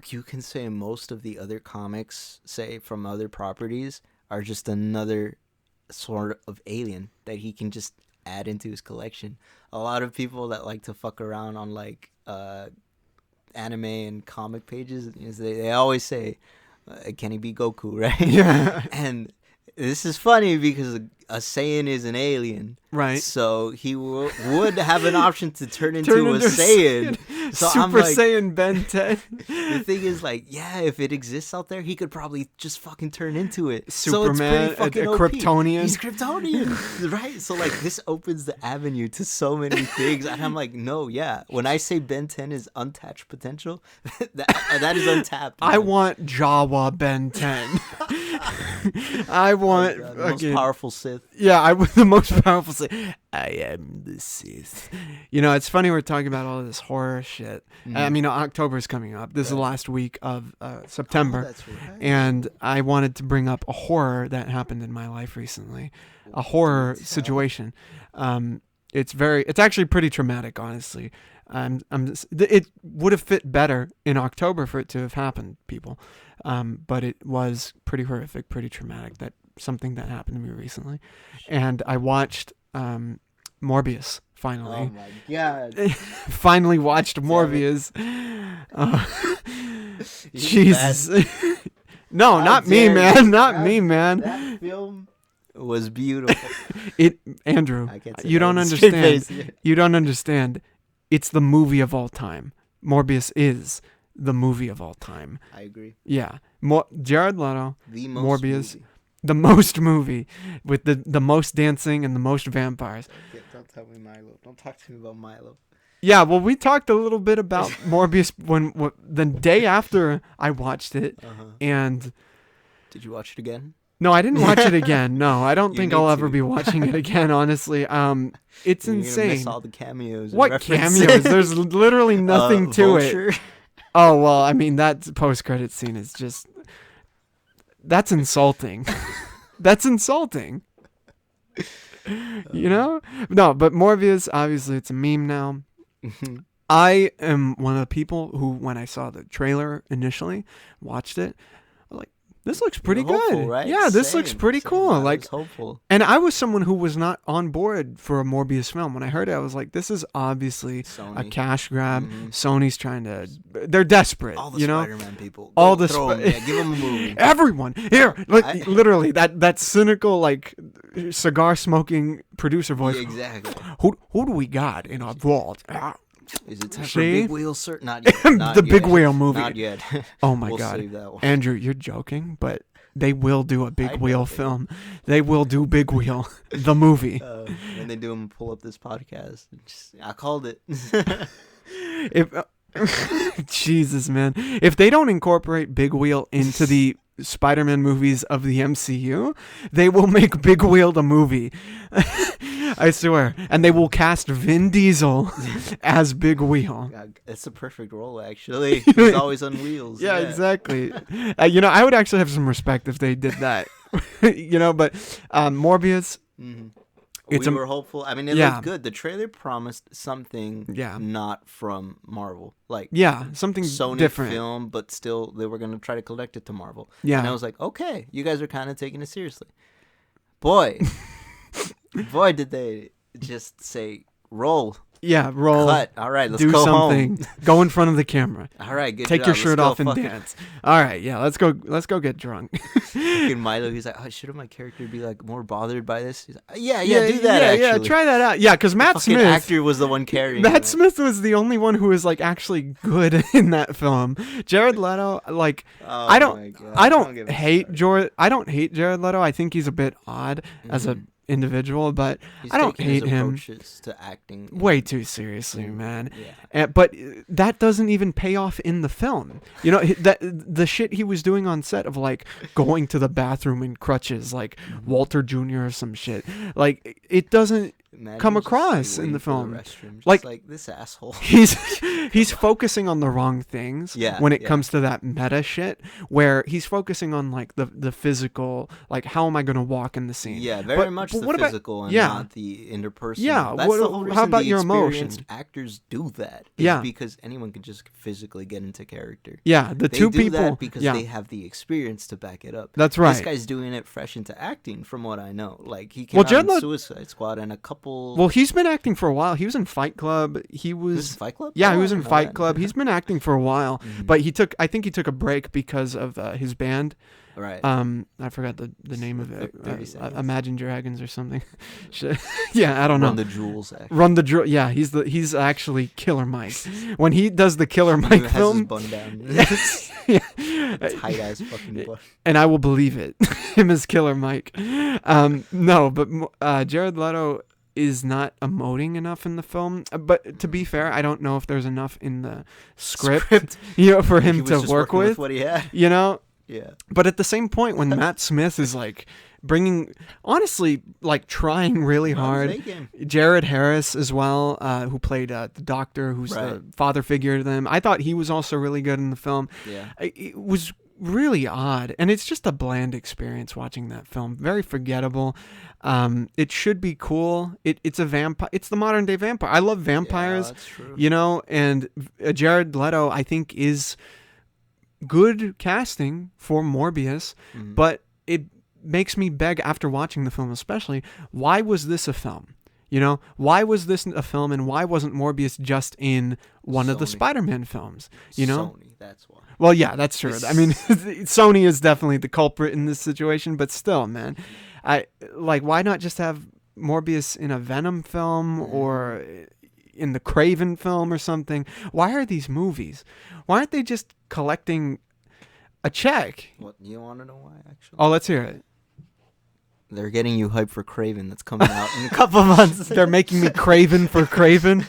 you can say most of the other comics, say from other properties, are just another sort of alien that he can just add into his collection. A lot of people that like to fuck around on like anime and comic pages, they always say, can he be Goku, right? Yeah. And this is funny because a Saiyan is an alien. Right. So he would have an option to turn into a Saiyan. So Super I'm like, Saiyan Ben 10. The thing is, like, yeah, if it exists out there, he could probably just fucking turn into it. Superman, so it's pretty a fucking Kryptonian. He's Kryptonian, right? So, like, this opens the avenue to so many things. And I'm like, no, yeah. When I say Ben 10 is untapped potential, that is untapped. Man. I want Jawa Ben 10. I want the most powerful Sith. Yeah, I want the most powerful Sith. I am the Sith. You know, it's funny we're talking about all this horror shit. I mean, October's coming up. This is the last week of September. Oh, that's right. And I wanted to bring up a horror that happened in my life recently. A horror situation. It's actually pretty traumatic, honestly. It would have fit better in October for it to have happened, people. But it was pretty horrific, pretty traumatic. Something that happened to me recently. And I watched Morbius, finally. Oh my god. Finally watched Morbius. Jesus. No, not me, man. Not me, man. That film was beautiful. Andrew, I can't say you that don't with a straight understand. face. You don't understand. It's the movie of all time. Morbius is the movie of all time. I agree. Yeah. Jared Leto, The most Morbius, movie. the most movie with the most dancing and the most vampires. Yeah, don't tell me Milo. Don't talk to me about Milo. Yeah, well, we talked a little bit about Morbius when the day after I watched it, and Did you watch it again? no, I didn't watch it again. No, I don't You think need I'll ever to. be watching it again. Honestly, it's You're gonna insane. miss all the cameos. and What references. cameos? There's literally nothing to it. Vulture. Oh well, I mean that post-credit scene is that's insulting. That's insulting. You know? No, but Morbius, obviously, it's a meme now. I am one of the people who, when I saw the trailer initially, watched it, like, this looks pretty hopeful, good. right? Yeah, this looks pretty cool. I Like, was hopeful. and I was someone who was not on board for a Morbius film. When I heard it, I was like, this is obviously a cash grab. Sony's trying to, they're desperate. All the you know, Spider-Man people. all the give them a movie. Everyone here, like, literally that cynical like cigar smoking producer voice. Yeah, exactly. Who do we got in our vault? Is it time for See? Big Wheel, sir? Not yet. Not The yet. Big Wheel movie. Not yet. Oh my We'll god, save that one. Andrew, you're joking, but they will do a Big I Wheel know. film. They will do Big Wheel, the movie. When they do them, pull up this podcast. I called it. If Jesus, man, if they don't incorporate Big Wheel into the Spider-Man movies of the MCU, they will make Big Wheel the movie. I swear. And they will cast Vin Diesel as Big Wheel. It's a perfect role, actually. He's always on wheels. Yeah, exactly. You know, I would actually have some respect if they did that. You know, but Morbius. We were hopeful. I mean, it looked good. The trailer promised something not from Marvel. Like, something Sony different. film, but still they were going to try to collect it to Marvel. Yeah. And I was like, okay, you guys are kind of taking it seriously. Boy, did they just say, roll. Yeah, roll. Cut. All right, let's do go something. home. Go in front of the camera. All right, good Take job. your shirt Let's off and dance. All right, yeah, let's go get drunk. Fucking Milo, he's like, oh, shouldn't my character be like more bothered by this? He's like, yeah, do that. Yeah, try that out. Yeah, because Matt Fucking Smith, actor was the one carrying. Matt Smith was the only one who was like actually good in that film. Jared Leto, like, I don't hate Jared Leto. I think he's a bit odd as a individual, but He's I don't taking hate his him approaches to acting way too seriously, man. Yeah. But that doesn't even pay off in the film. You know, that the shit he was doing on set of like going to the bathroom in crutches, like Walter Jr. or some shit. Like, it doesn't come across in the film. Like this asshole. He's focusing on the wrong things when it comes to that meta shit, where he's focusing on like the physical, like how am I going to walk in the scene? Yeah, very much the physical and not the interpersonal. Yeah, that's the whole reason how about the your experienced emotions? actors do that. Because anyone can just physically get into character. Yeah, they do people that because they have the experience to back it up. That's right. This guy's doing it fresh into acting, from what I know. Like he came out in Suicide Squad and a couple. Well, he's been acting for a while. He was in Fight Club. He was in Fight Club. Yeah, he was in Fight Club. He's been acting for a while, but I think he took a break because of his band. Right. I forgot the name of it. Imagine Dragons or something. Yeah, I don't know. Run the Jewels. Actually. Run the Jewels. Yeah, he's actually Killer Mike. When he does the Killer Mike film, his bun down. Tight ass fucking bun. And I will believe it. Him as Killer Mike. No, but Jared Leto is not emoting enough in the film. But to be fair, I don't know if there's enough in the script. You know, for him to work with. What he had. You know. Yeah. But at the same point, when Matt Smith is like honestly, like trying really hard. Jared Harris as well, who played the doctor, who's the father figure to them. I thought he was also really good in the film. Yeah. It was really odd, and it's just a bland experience watching that film. Very forgettable. It should be cool. It's a vampire. It's the modern day vampire. I love vampires. Yeah, that's true. You know, and Jared Leto, I think, is good casting for Morbius, but it makes me beg, after watching the film especially, why was this a film? You know, why was this a film, and why wasn't Morbius just in one of the Spider-Man films? You know, Sony, that's why. Well, yeah, that's true. I mean, Sony is definitely the culprit in this situation, but still, man, why not just have Morbius in a Venom film or in the Craven film or something? Why are these movies? Why aren't they just collecting a check? What, you want to know why, actually? Oh, let's hear it. They're getting you hyped for Craven that's coming out in a couple months. They're making me craven for Craven.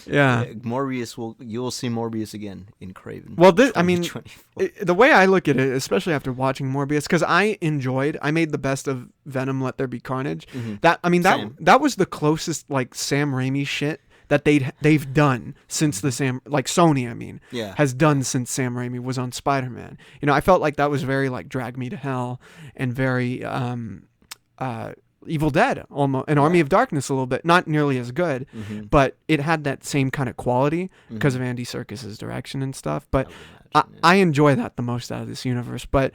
Yeah. Morbius you will see Morbius again in Craven. Well, the way I look at it, especially after watching Morbius, because I made the best of Venom Let There Be Carnage. That was the closest like Sam Raimi shit that they've done since Sony, has done since Sam Raimi was on Spider-Man. You know, I felt like that was very like Drag Me to Hell and very Evil Dead, almost, and Army of Darkness a little bit. Not nearly as good, but it had that same kind of quality because of Andy Serkis's direction and stuff. But I enjoy that the most out of this universe, but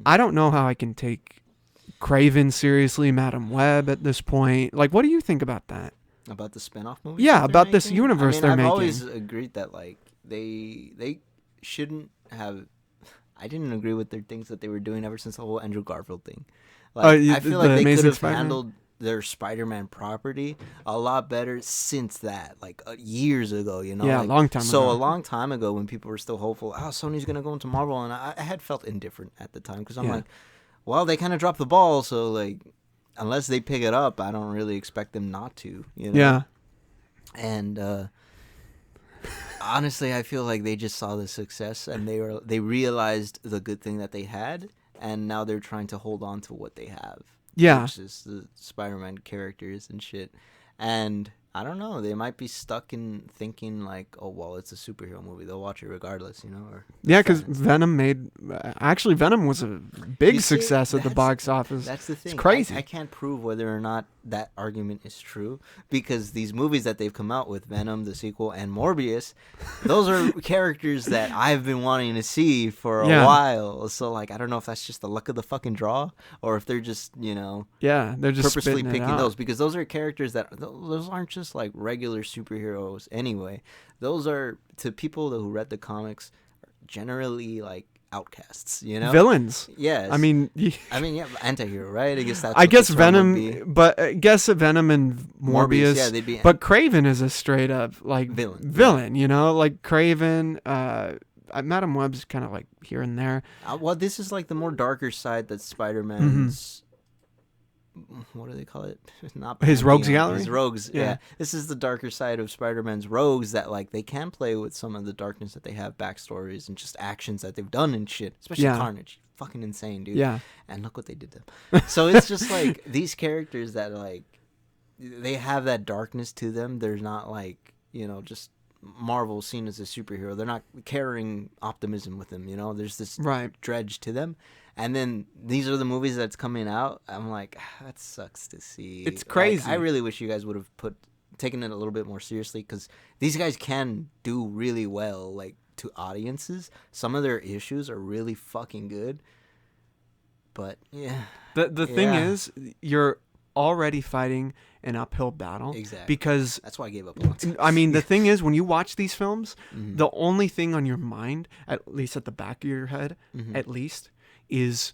I don't know how I can take Craven seriously, Madam Web at this point. Like, what do you think about that? About the spin-off movies? Yeah, about this universe they're making. I've always agreed that, like, they shouldn't have... I didn't agree with their things that they were doing ever since the whole Andrew Garfield thing. Like, I feel like they could have handled their Spider-Man property a lot better since that, like years ago, you know? Yeah, like, a long time ago. So a long time ago when people were still hopeful, Sony's going to go into Marvel, and I had felt indifferent at the time because I'm like, well, they kind of dropped the ball, so like, unless they pick it up, I don't really expect them not to, you know? Yeah. And honestly, I feel like they just saw the success and they realized the good thing that they had, and now they're trying to hold on to what they have. Yeah. Which is the Spider-Man characters and shit. And I don't know, they might be stuck in thinking like, oh, well, it's a superhero movie. They'll watch it regardless, you know? Yeah, because Venom was a big success at the box office. That's the thing. It's crazy. I can't prove whether or not that argument is true because these movies that they've come out with, Venom, the sequel, and Morbius, those are characters that I've been wanting to see for a while. So, like, I don't know if that's just the luck of the fucking draw or if they're just, you know, they're just purposely picking those because those are characters those aren't just like regular superheroes anyway. Those are, to people who read the comics, generally like outcasts, you know, villains. Yes, I mean, antihero, right? I guess Venom, but I guess Venom and Morbius. Yeah, they'd be. But Craven is a straight up like villain, you know, like Craven. Madam Web's kind of like here and there. Well, this is like the more darker side that Spider-Man's. What do they call it? Not his rogues gallery. His rogues. Yeah. This is the darker side of Spider-Man's rogues that like they can play with some of the darkness that they have, backstories and just actions that they've done and shit. Especially Carnage, fucking insane, dude. Yeah. And look what they did to him. So it's just like these characters that like they have that darkness to them. They're not like, you know, just Marvel seen as a superhero. They're not carrying optimism with them, you know. There's this dredge to them. And then these are the movies that's coming out. I'm like, that sucks to see. It's crazy. Like, I really wish you guys would have taken it a little bit more seriously because these guys can do really well, like to audiences. Some of their issues are really fucking good. But yeah, the thing is, you're already fighting an uphill battle. Exactly. Because that's why I gave up a long time. I mean, the thing is, when you watch these films, the only thing on your mind, at least at the back of your head, at least, is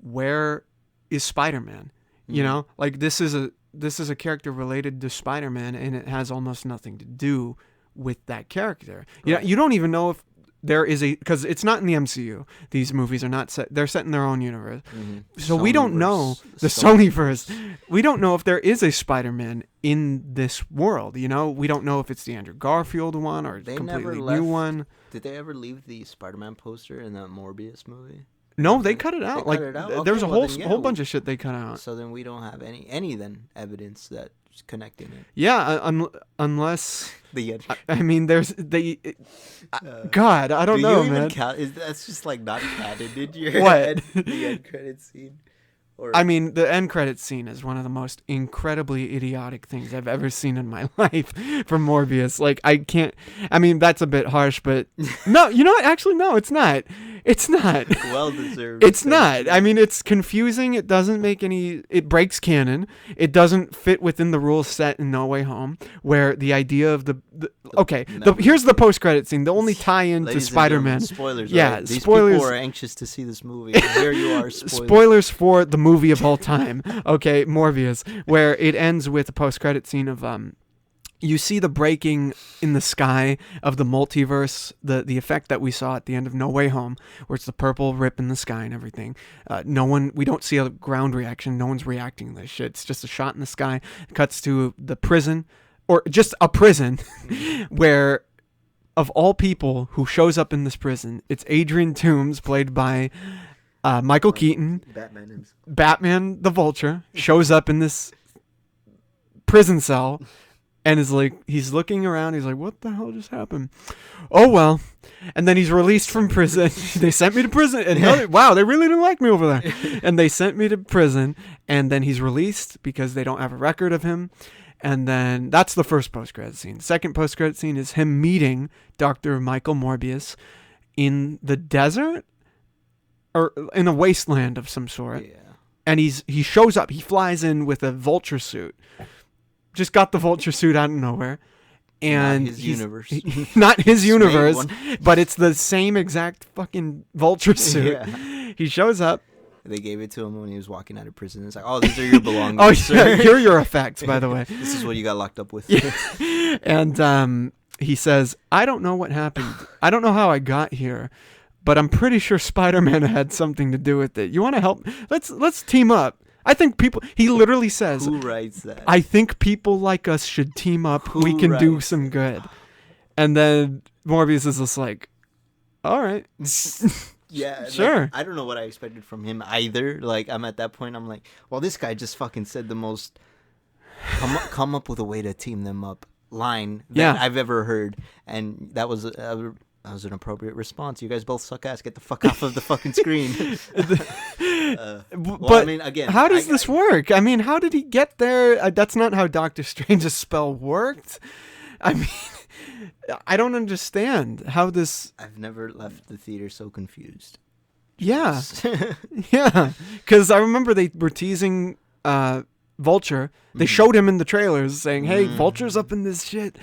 where is Spider-Man? You know, like this is a character related to Spider-Man, and it has almost nothing to do with that character. Right. You don't even know if there is because it's not in the MCU. These movies are not set; they're set in their own universe. So we don't know the Sonyverse. We don't know if there is a Spider-Man in this world. You know, we don't know if it's the Andrew Garfield one or a completely new one. Did they ever leave the Spider-Man poster in that Morbius movie? No, they cut it out. Cut it out? There was a whole bunch of shit they cut out. So then we don't have any evidence that's connecting it. Yeah, unless the end. I mean, God, I don't know, man. That's just like not canon in your head. The end credit scene. I mean, the end credit scene is one of the most incredibly idiotic things I've ever seen in my life from Morbius. Like, I can't. I mean, that's a bit harsh, but no, you know what? Actually, no, it's not. It's not. Well deserved. It's not. I mean, it's confusing. It doesn't make any. It breaks canon. It doesn't fit within the rules set in No Way Home, where the idea of here's the post-credit scene. The only tie-in to Spider-Man. Spoilers. Yeah, right? These spoilers. People are anxious to see this movie. And here you are. Spoilers for the movie of all time. Okay, Morbius, where it ends with a post-credit scene of you see the breaking in the sky of the multiverse, the effect that we saw at the end of No Way Home, where it's the purple rip in the sky and everything. We don't see a ground reaction. No one's reacting to this shit. It's just a shot in the sky. It cuts to the prison, or just a prison, where of all people who shows up in this prison, it's Adrian Toomes, played by Michael Keaton. Batman the Vulture shows up in this prison cell. And is like, he's looking around. He's like, what the hell just happened? Oh, well. And then he's released from prison. They sent me to prison. And wow, they really didn't like me over there. And they sent me to prison. And then he's released because they don't have a record of him. And then that's the first post-credit scene. The second post-credit scene is him meeting Dr. Michael Morbius in the desert or in a wasteland of some sort. Yeah. And he shows up. He flies in with a vulture suit. Just got the vulture suit out of nowhere. And not his universe. Not his universe, one. but it's the same exact fucking vulture suit. Yeah. He shows up. They gave it to him when he was walking out of prison. It's like, oh, these are your belongings. Oh, sir. yeah, here are your effects, by the way. This is what you got locked up with. Yeah. And he says, I don't know what happened. I don't know how I got here, but I'm pretty sure Spider-Man had something to do with it. You want to help? Let's team up. I think people, he literally says, Who writes that? I think people like us should team up. We can do some good. And then Morbius is just like, all right. Yeah, sure. Like, I don't know what I expected from him either. Like, I'm at that point, I'm like, well, this guy just fucking said the most come up with a way to team them up line that I've ever heard. And that was an appropriate response. You guys both suck ass. Get the fuck off of the fucking screen. But I mean, again, how does this work? I mean, how did he get there? That's not how Doctor Strange's spell worked. I mean, I don't understand how this... I've never left the theater so confused. Yeah. Yeah. Because I remember they were teasing Vulture. They showed him in the trailers saying, hey, Vulture's up in this shit.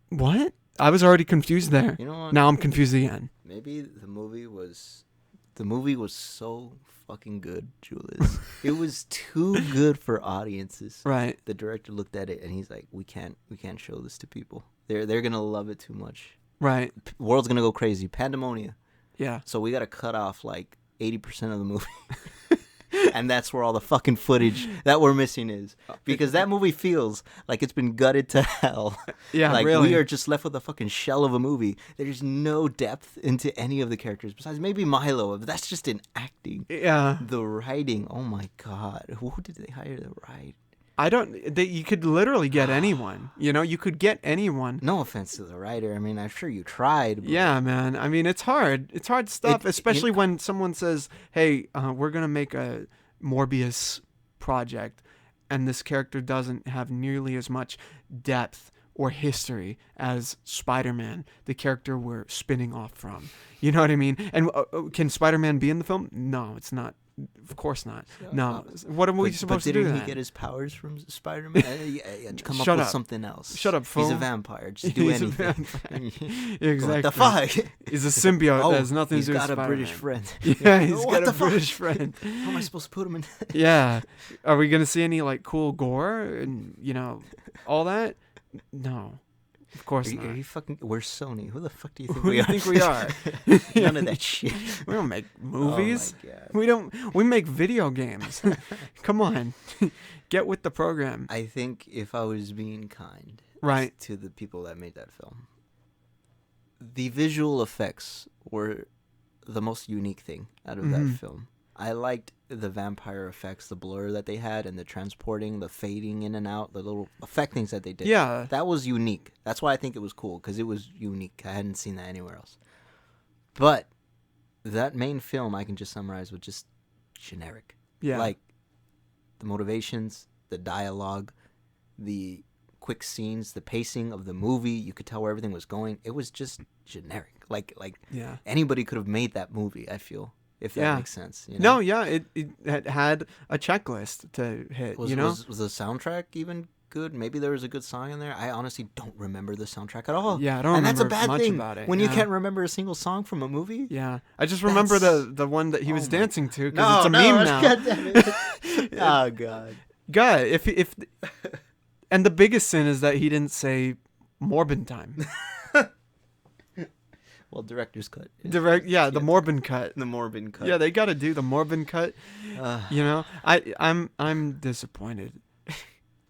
What? I was already confused there. You know what? Now I'm confused again. Maybe the movie was so fucking good, Julius. It was too good for audiences. Right. The director looked at it and he's like, we can't show this to people. They're gonna love it too much. Right. World's gonna go crazy. Pandemonia. Yeah. So we gotta cut off like 80% of the movie. And that's where all the fucking footage that we're missing is. Because that movie feels like it's been gutted to hell. Yeah, like, really. we are just left with a fucking shell of a movie. There's no depth into any of the characters besides maybe Milo. But that's just in acting. Yeah. The writing, oh my God. Who did they hire to write? You could literally get anyone. You know, you could get anyone. No offense to the writer. I mean, I'm sure you tried. But Yeah, man. I mean, it's hard. It's hard stuff, especially when someone says, hey, we're going to make a Morbius project, and this character doesn't have nearly as much depth or history as Spider-Man, the character we're spinning off from. You know what I mean? And can Spider-Man be in the film? No, it's not. Of course not. No. What are we supposed to do then? Didn't he get his powers from Spider-Man? Come up with something else. Shut up, fool. He's a vampire. Just do anything. Exactly. What the fuck? He's a symbiote that has nothing to do with He's got a Spider-Man. British friend. Yeah, he's What got a the fuck? British friend. How am I supposed to put him in? Yeah. Are we going to see any, like, cool gore and, you know, all that? No. Of course not. We're Sony. Who the fuck do you think Who do we you are? think we are? None of that shit. We don't make movies. Oh my God. We make video games. Come on. Get with the program. I think if I was being kind Right. to the people that made that film, the visual effects were the most unique thing out of that film. I liked the vampire effects, the blur that they had, and the transporting, the fading in and out, the little effect things that they did. Yeah. That was unique. That's why I think it was cool, because it was unique. I hadn't seen that anywhere else. But that main film I can just summarize with just generic. Yeah. Like the motivations, the dialogue, the quick scenes, the pacing of the movie. You could tell where everything was going. It was just generic. Like Yeah. anybody could have made that movie, I feel. If that makes sense. You No, know? yeah, it had a checklist to hit, Was, you know? was the soundtrack even good? Maybe there was a good song in there. I honestly don't remember the soundtrack at all. Yeah, I don't and remember that's a bad much thing about it. when you yeah. can't remember a single song from a movie. Yeah, I just remember the one that he was dancing to because it's a meme now. God damn it. Oh, God. God, if and the biggest sin is that he didn't say Morbin time. Well, director's cut. The Morbin cut. The Morbin cut. Yeah, they got to do the Morbin cut. You know, I'm disappointed.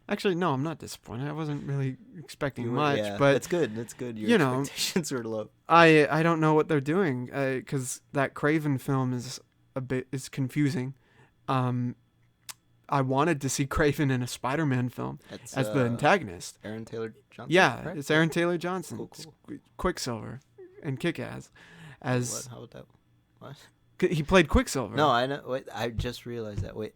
Actually, no, I'm not disappointed. I wasn't really expecting much, but that's good. That's good. Your you know, expectations were low. I don't know what they're doing because that Craven film is confusing. I wanted to see Craven in a Spider-Man film as the antagonist. Aaron Taylor Johnson. Yeah, right? it's Aaron Taylor Johnson. Cool. Quicksilver and Kick-Ass. As What? How about that? What? he played Quicksilver. No, I know. Wait, I just realized that. Wait,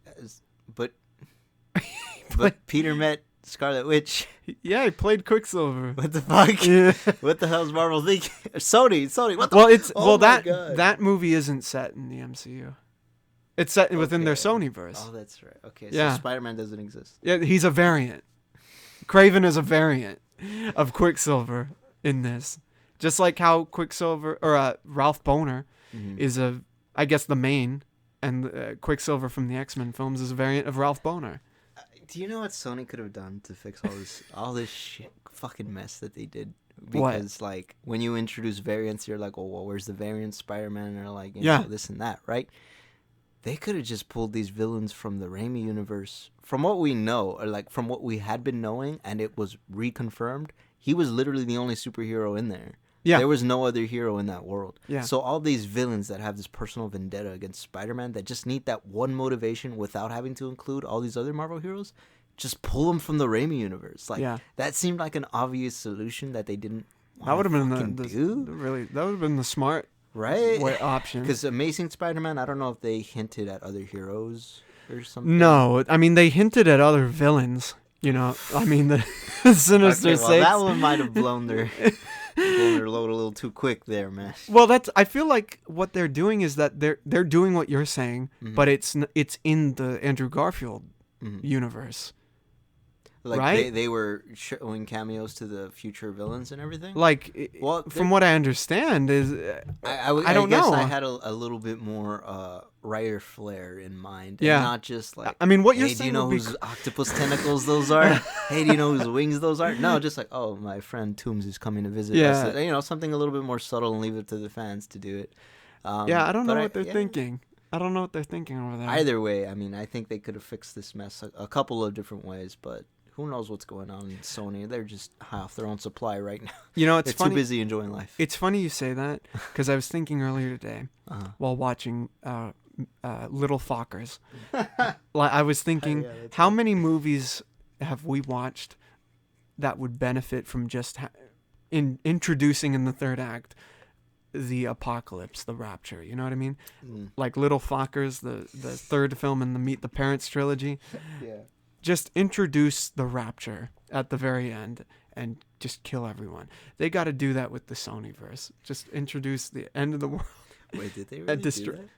but Peter met Scarlet Witch. Yeah, he played Quicksilver. What the fuck? Yeah. What the hell's Marvel thinking? Sony. What the? Well, it's Oh my that God. that movie isn't set in the MCU. It's set within their Okay. Sony verse. Oh, that's right. Okay, Yeah. so Spider-Man doesn't exist. Yeah, he's a variant. Craven is a variant of Quicksilver in this. Just like how Quicksilver or Ralph Boner Mhm. is I guess the main, and Quicksilver from the X-Men films is a variant of Ralph Boner. Do you know what Sony could have done to fix all this shit fucking mess that they did? What? Because like when you introduce variants, you're like, oh well, where's the variant Spider-Man or like you Yeah. know, this and that, right? They could have just pulled these villains from the Raimi universe, from what we know, or like from what we had been knowing, and it was reconfirmed. He was literally the only superhero in there. Yeah. There was no other hero in that world. Yeah. So all these villains that have this personal vendetta against Spider-Man that just need that one motivation without having to include all these other Marvel heroes, just pull them from the Raimi universe. Like Yeah. that seemed like an obvious solution that they didn't That would have been fucking do, that would have been the smart right? option. Because Amazing Spider-Man, I don't know if they hinted at other heroes or something. No, I mean they hinted at other villains. You know, I mean the Sinister Okay, well, Six. that one might have blown their load a little too quick there, man. Well, I feel like what they're doing is that they're doing what you're saying, Mhm. but it's in the Andrew Garfield Mhm. universe. Like Right? they were showing cameos to the future villains and everything. Like, Well, from what I understand, is I don't guess know. I had a little bit more writer flair in mind. Yeah. And not just like, I mean, what you're hey, do saying you know would be whose octopus tentacles those are? Hey, do you know whose wings those are? No, just like, oh, my friend Toombs is coming to visit Yeah. us. You know, something a little bit more subtle and leave it to the fans to do it. yeah, I don't know but what they're yeah. thinking. I don't know what they're thinking over there. Either way, I mean, I think they could have fixed this mess a couple of different ways, but who knows what's going on in Sony? They're just high off their own supply right now. You know, it's They're funny. too busy enjoying life. It's funny you say that because I was thinking earlier today Uh-huh. while watching Little Fockers. Like I was thinking, Yeah, that's how many movies have we watched that would benefit from just introducing in the third act the apocalypse, the rapture? You know what I mean? Mm. Like Little Fockers, the third film in the Meet the Parents trilogy. Yeah. Just introduce the rapture at the very end and just kill everyone. They got to do that with the Sonyverse. Just introduce the end of the world. Wait, did they really do that?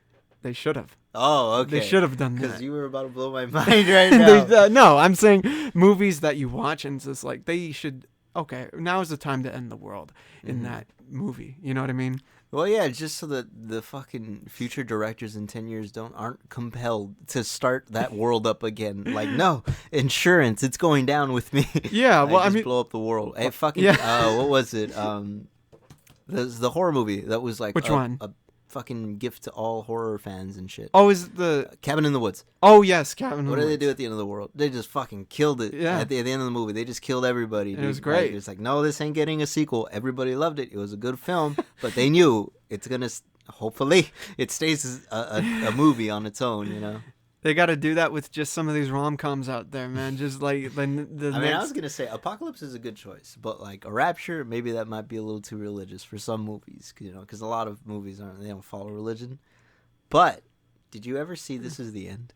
They should have. Oh, okay. They should have done Because that. you were about to blow my mind right now. No, I'm saying movies that you watch and it's just like they should. Okay, now is the time to end the world in Mhm. that movie. You know what I mean? Well, yeah, just so that the fucking future directors in 10 years aren't compelled to start that world up again. Like, no, insurance, it's going down with me. Yeah. Well, I just mean, blow up the world. Hey, fucking, Yeah. what was it? The horror movie that was like Which one? A fucking gift to all horror fans and shit. oh, is the Cabin in the Woods. oh yes, Cabin. What did they do at the end of the world? They just fucking killed it. Yeah. At the end of the movie, they just killed everybody. It dude. was Like, great. it's like, no, this ain't getting a sequel. Everybody loved it. It was a good film, but they knew it's gonna. Hopefully, it stays as a movie on its own. You know. They got to do that with just some of these rom-coms out there, man. Just like the I mean, I next- was gonna say Apocalypse is a good choice, but like a Rapture, maybe that might be a little too religious for some movies. You know, because a lot of movies they don't follow religion. But did you ever see This Is the End?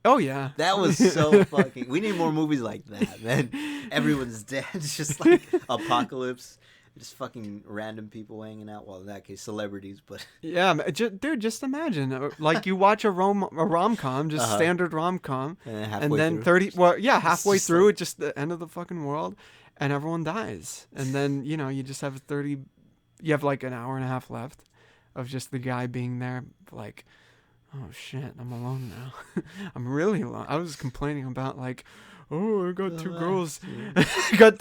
Oh yeah. That was so fucking. We need more movies like that, man. Everyone's dead. It's just like Apocalypse. Just fucking random people hanging out. Well, in that case, celebrities, but Yeah, dude, just imagine, like you watch a rom-com, just Uh-huh. standard rom-com, halfway and then through. 30, well, yeah, halfway just through, it's just the end of the fucking world, and everyone dies, and then you just have you have like an hour and a half left of just the guy being there, like, oh shit, I'm alone now, I'm really alone. I was complaining about like, oh, I got two girls, got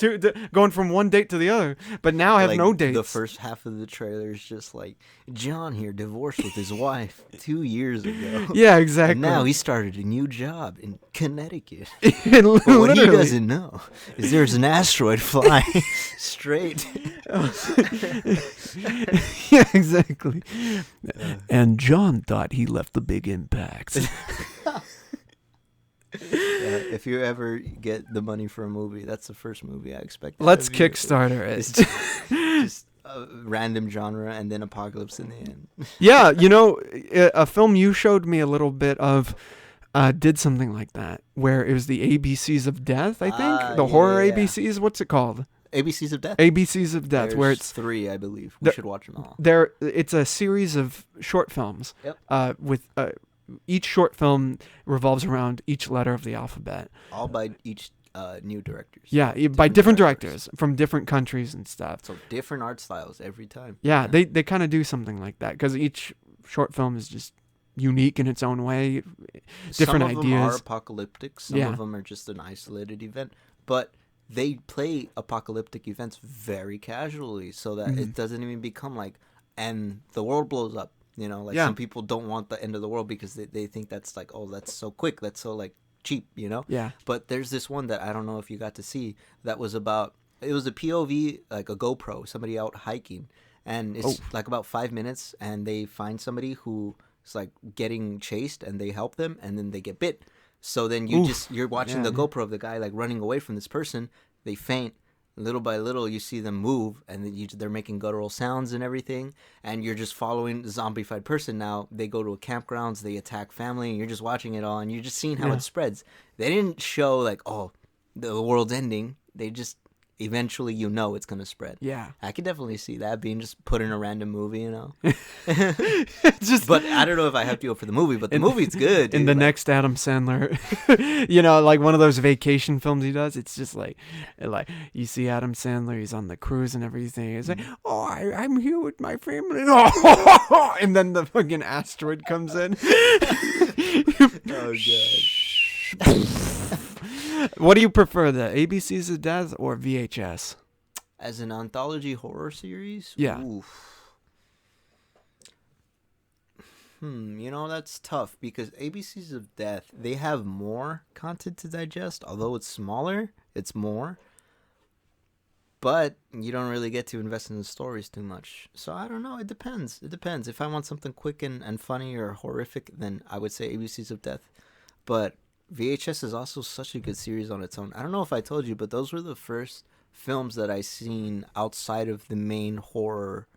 going from one date to the other, but now I have Like, no dates. The first half of the trailer is just like John here divorced with his wife 2 years ago. Yeah, exactly. And now he started a new job in Connecticut. And But what he literally. doesn't know is there's an asteroid flying straight. Yeah, exactly. And John thought he left the big impact. If you ever get the money for a movie, that's the first movie I expect. Let's out of you. Kickstarter It's it. just a random genre and then apocalypse in the end. Yeah, a film you showed me a little bit of did something like that, where it was the ABCs of Death, I think. The Yeah, horror yeah. ABCs, what's it called? ABCs of Death. ABCs of Death, There's where it's 3, I believe. We should watch them all. it's a series of short films. Yep. With each short film revolves around each letter of the alphabet. All by each new directors. Yeah, by different directors from different countries and stuff. So different art styles every time. Yeah, they kind of do something like that because each short film is just unique in its own way. Different some of ideas. them are apocalyptic. Some of them are just an isolated event. But they play apocalyptic events very casually so that it doesn't even become like, and the world blows up. You know, like some people don't want the end of the world because they think that's like, oh, that's so quick. That's so like cheap, you know? Yeah. But there's this one that I don't know if you got to see that was about, it was a POV, like a GoPro, somebody out hiking. And it's like about 5 minutes and they find somebody who is like getting chased and they help them and then they get bit. So then you're watching the GoPro of the guy like running away from this person. They faint. Little by little, you see them move, and then they're making guttural sounds and everything, and you're just following the zombified person. Now they go to a campgrounds, they attack family, and you're just watching it all, and you're just seeing how it spreads. They didn't show like, oh, the world's ending. They just eventually, you know, it's gonna spread. Yeah, I could definitely see that being just put in a random movie, you know. just, but I don't know if I have to go for the movie, but the movie's good. In the next Adam Sandler, you know, like one of those vacation films he does, it's just like you see Adam Sandler, he's on the cruise and everything. It's like, oh, I'm here with my family, and then the fucking asteroid comes in. Oh god. What do you prefer, the ABCs of Death or VHS? As an anthology horror series? Yeah. Oof. You know, that's tough because ABCs of Death, they have more content to digest. Although it's smaller, it's more. But you don't really get to invest in the stories too much. So I don't know. It depends. It depends. If I want something quick and funny or horrific, then I would say ABCs of Death. But VHS is also such a good series on its own. I don't know if I told you, but those were the first films that I seen outside of the main horror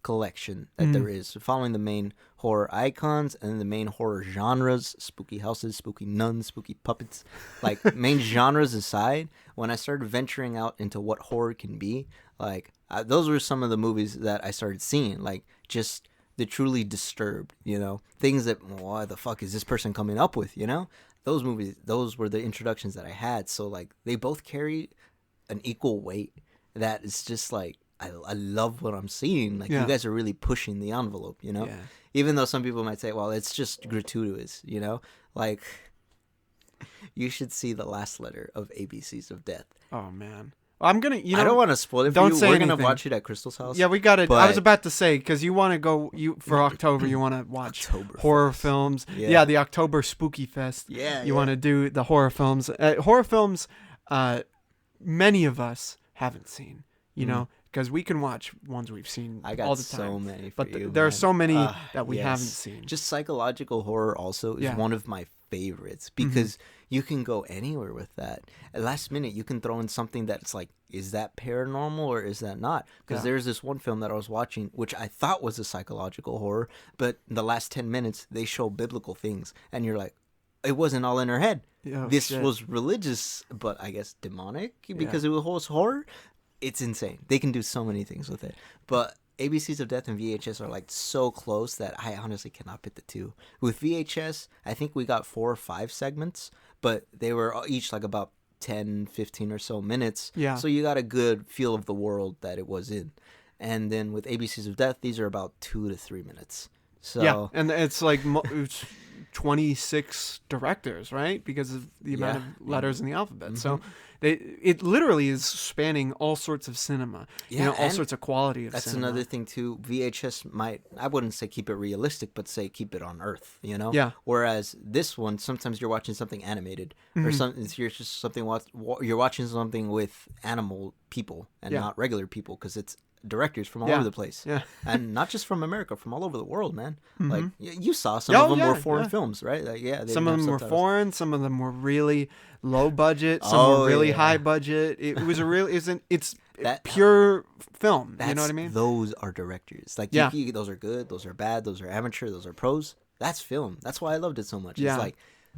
collection that there is, following the main horror icons and the main horror genres: spooky houses, spooky nuns, spooky puppets. Like, main genres aside, when I started venturing out into what horror can be, like those were some of the movies that I started seeing, like just the truly disturbed, you know, things that, why the fuck is this person coming up with, you know? Those movies, those were the introductions that I had. So like they both carry an equal weight. That is just like, I love what I'm seeing. Like, you guys are really pushing the envelope, you know? Yeah. Even though some people might say, well, it's just gratuitous, you know? Like, you should see the last letter of ABCs of Death. Oh, man. I'm going to, you know. I don't want to spoil it for don't you. Say We're anything. going to watch it at Crystal's house. Yeah, we got it. I was about to say, because you want to go, for October, you want to watch horror films. Yeah, the October Spooky Fest. Yeah. You want to do the horror films. Horror films, many of us haven't seen, you know? Because we can watch ones we've seen all the time. I got so many for you, there are so many that we haven't seen. Just psychological horror also is one of my favorites because you can go anywhere with that. At last minute, you can throw in something that's like, is that paranormal or is that not? Because there's this one film that I was watching, which I thought was a psychological horror, but in the last 10 minutes, they show biblical things. And you're like, it wasn't all in her head. This was religious, but I guess demonic because it was horror. It's insane. They can do so many things with it. But ABCs of Death and VHS are like so close that I honestly cannot pick the two. With VHS, I think we got 4 or 5 segments, but they were each like about 10, 15 or so minutes. Yeah. So you got a good feel of the world that it was in. And then with ABCs of Death, these are about 2 to 3 minutes. So yeah, and it's like 26 directors, right? Because of the amount of letters in the alphabet. So it literally is spanning all sorts of cinema, you know, all sorts of quality of cinema. That's another thing too. VHS might, I wouldn't say keep it realistic, but say keep it on Earth, you know? Yeah. Whereas this one, sometimes you're watching something animated or you're just you're watching something with animal people and not regular people because it's directors from all over the place, and not just from America, from all over the world, man. Like you saw some of them were foreign films, right? Like, some of them were foreign, some of them were really low budget, some were really high budget. It was a real, it's pure film. You know what I mean? Those are directors. Like those are good, those are bad, those are amateur, those are pros. That's film. That's why I loved it so much. It's like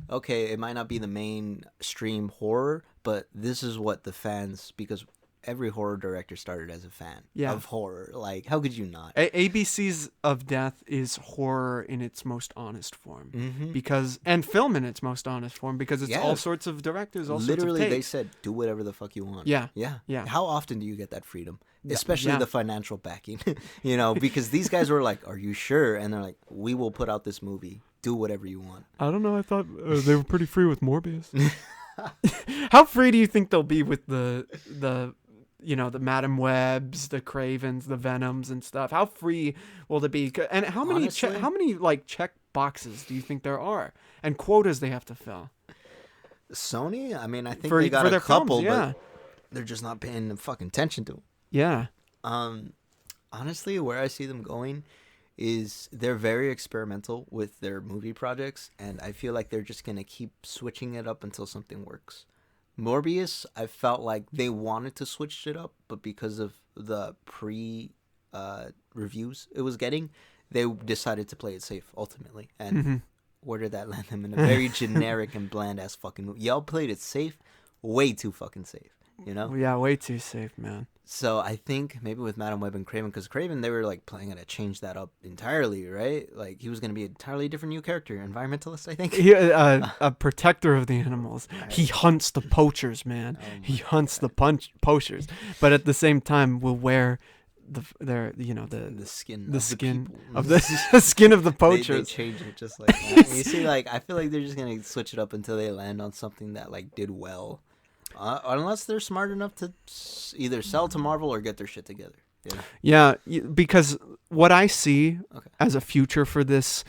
okay, it might not be the mainstream horror, but this is what the fans, because every horror director started as a fan of horror. Like, how could you not? ABC's of Death is horror in its most honest form, Mm-hmm. and film in its most honest form, because it's all sorts of directors, all Literally, sorts of they takes. said, do whatever the fuck you want. Yeah. Yeah. How often do you get that freedom? Yeah. Especially the financial backing, because these guys were like, are you sure? And they're like, we will put out this movie. Do whatever you want. I don't know. I thought they were pretty free with Morbius. How free do you think they'll be with the Madam Webs, the Cravens, the Venoms, and stuff? How free will they be? And how many check boxes do you think there are, and quotas they have to fill? Sony, I mean, I think they got a couple, but they're just not paying the fucking attention to them. Yeah. Honestly, where I see them going is they're very experimental with their movie projects, and I feel like they're just gonna keep switching it up until something works. Morbius, I felt like they wanted to switch it up, but because of the reviews it was getting, they decided to play it safe ultimately. And where did that land them? In a very generic and bland ass fucking movie. Y'all played it safe, way too fucking safe. Yeah, way too safe, man. So I think maybe with Madam Web and Craven, because Craven, they were like planning to change that up entirely, right? Like he was going to be an entirely different new character, environmentalist, I think. A protector of the animals. Right. He hunts the poachers, man. He hunts the poachers, but at the same time will wear the skin of the skin of the poachers. They change it just like that. You see, like I feel like they're just gonna switch it up until they land on something that like did well. Unless they're smart enough to either sell to Marvel or get their shit together. Yeah, because what I see as a future for this,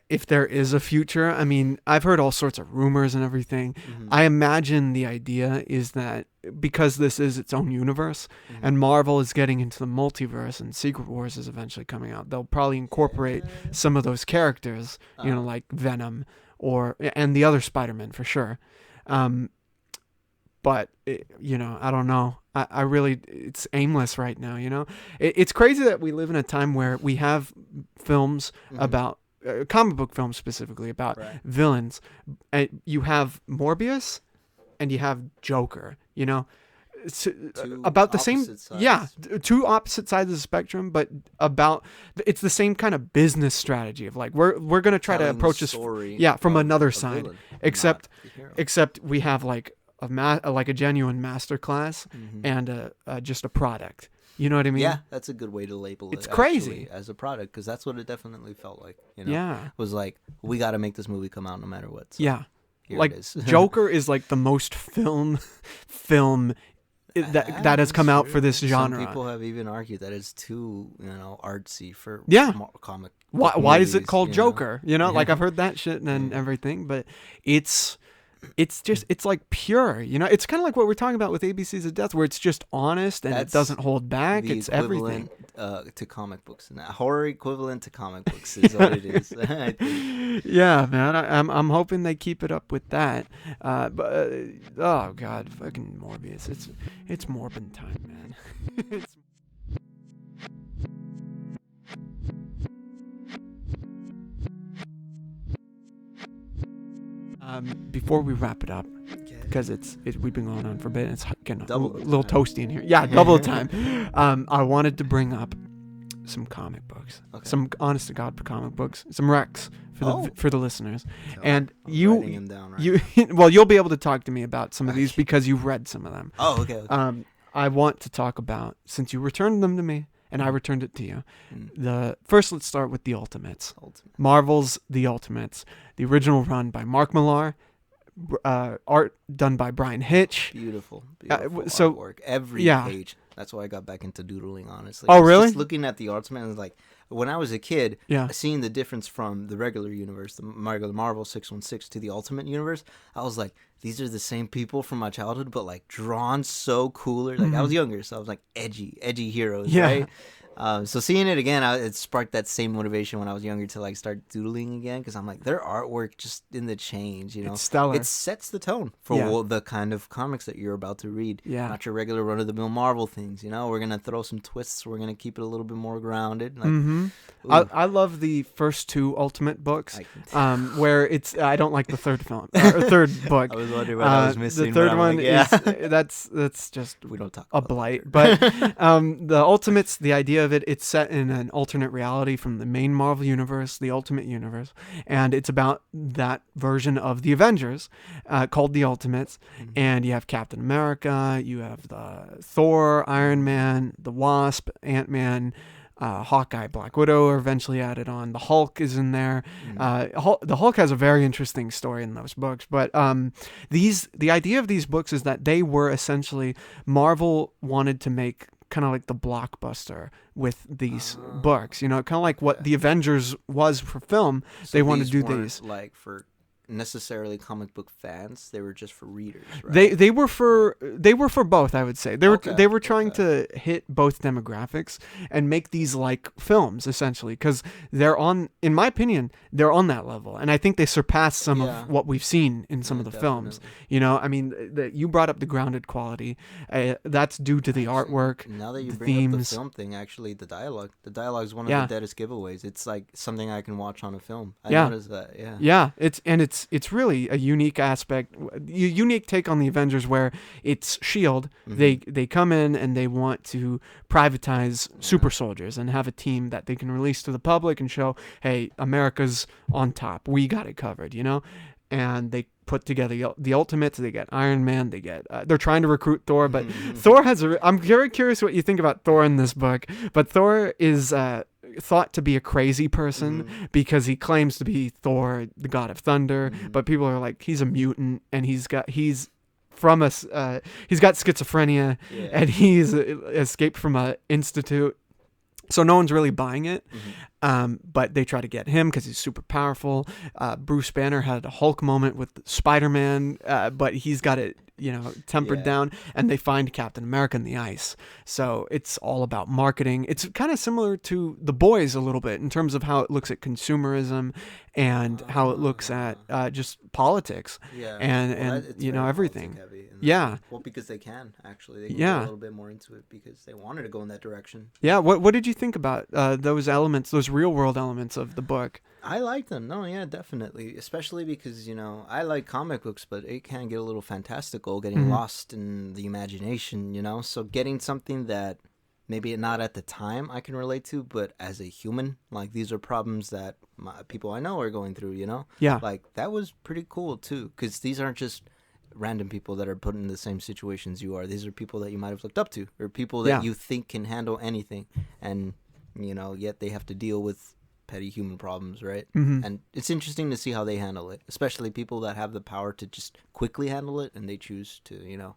if there is a future, I mean, I've heard all sorts of rumors and everything. I imagine the idea is that because this is its own universe and Marvel is getting into the multiverse and Secret Wars is eventually coming out, they'll probably incorporate some of those characters, like Venom and the other Spider-Man for sure. But, I don't know. I really, it's aimless right now, It's crazy that we live in a time where we have films about, comic book films specifically, about villains. And you have Morbius and you have Joker, It's about the same sides. Yeah, two opposite sides of the spectrum, but it's the same kind of business strategy of like we're going to try to approach this from another side, villain, except we have like a genuine masterclass and just a product. You know what I mean? Yeah, that's a good way to label it. It's crazy as a product, because that's what it definitely felt like. Yeah, it was like we got to make this movie come out no matter what. So yeah, like Joker is like the most film that has come out for this genre. Some people have even argued that it's too artsy for comic. Why is it called Joker? Like I've heard that shit and everything, but it's like pure, it's kind of like what we're talking about with ABCs of Death, where it's just honest and it doesn't hold back. It's everything to comic books, and horror equivalent to comic books is what it is. Yeah, man, I'm hoping they keep it up with that. But oh god, fucking Morbius, it's Morbin time, man. Before we wrap it up, because we've been going on for a bit, it's getting a little toasty in here. Yeah, double time. I wanted to bring up some comic books, some honest to God comic books, some recs for the listeners. And writing them down, right? you'll be able to talk to me about some of these because you've read some of them. Oh, okay. I want to talk about, since you returned them to me and I returned it to you. Let's start with the Ultimates. Marvel's The Ultimates, the original run by Mark Millar, art done by Brian Hitch. Beautiful artwork. Every page. That's why I got back into doodling, honestly. Oh, really? Just looking at the Ultimates, like when I was a kid, seeing the difference from the regular universe, the Marvel 616 to the Ultimate universe, I was like, these are the same people from my childhood, but like drawn so cooler. Like I was younger, so I was like edgy heroes, right? So seeing it again, it sparked that same motivation when I was younger to like start doodling again, because I'm like, their artwork just in the change, you know, It's stellar. it sets the tone for Yeah. the kind of comics that you're about to read. Yeah. Not your regular run of the mill Marvel things, you know. We're gonna throw some twists. We're gonna keep it a little bit more grounded. Like, Mm-hmm. I love the first two Ultimate books, where it's I don't like the third film or third book. I was wondering what I was missing. The third but I'm one like, yeah. is that's just we don't talk a about blight. that. But the Ultimates, the idea of it, it's set in an alternate reality from the main Marvel universe, the Ultimate Universe, and it's about that version of the Avengers, called the Ultimates. And you have Captain America, you have the Thor, Iron Man, the Wasp, Ant-Man, Hawkeye, Black Widow are eventually added on. The Hulk is in there. The Hulk has a very interesting story in those books. But the idea of these books is that they were essentially, Marvel wanted to make kind of like the blockbuster with these books. You know, kind of like what the Avengers was for film. So they wanted these to do weren't, these. like, for necessarily comic book fans. They were just for readers, right? They were for both, I would say. They were trying Okay. to hit both demographics and make these like films essentially, because they're on, in my opinion, they're on that level, and I think they surpass some Yeah. of what we've seen in some Yeah, of the films. definitely. You know, I mean, you brought up the grounded quality. That's due to the artwork. Now that you the bring up the themes. film thing, actually, the dialogue is one of Yeah. the deadest giveaways. It's like something I can watch on a film. I Yeah. noticed that. Yeah. Yeah, it's really a unique aspect, unique take on the Avengers, where it's Shield. They come in and they want to privatize super soldiers and have a team that they can release to the public and show, hey, America's on top. We got it covered, you know. And they put together the Ultimates. They get Iron Man. They get. They're trying to recruit Thor, but Thor has a. I'm very curious what you think about Thor in this book. But Thor is thought to be a crazy person because he claims to be Thor, the god of thunder. But people are like, he's a mutant, and he's got schizophrenia, and he's escaped from a institute. So no one's really buying it. But they try to get him because he's super powerful. Bruce Banner had a Hulk moment with Spider-Man, but he's got it, tempered down. And they find Captain America in the ice. So it's all about marketing. It's kind of similar to The Boys a little bit in terms of how it looks at consumerism and how it looks at just politics and everything. Yeah. Well, because they can actually, they can Yeah. go a little bit more into it because they wanted to go in that direction. Yeah. What did you think about those elements, those real world elements of the book? I like them. No, yeah, definitely. Especially because, I like comic books, but it can get a little fantastical, getting lost in the imagination, So getting something that maybe not at the time I can relate to, but as a human, like these are problems that people I know are going through, Yeah. Like that was pretty cool too, because these aren't just random people that are put in the same situations you are. These are people that you might have looked up to, or people that you think can handle anything, and yet they have to deal with petty human problems, right? And it's interesting to see how they handle it, especially people that have the power to just quickly handle it, and they choose to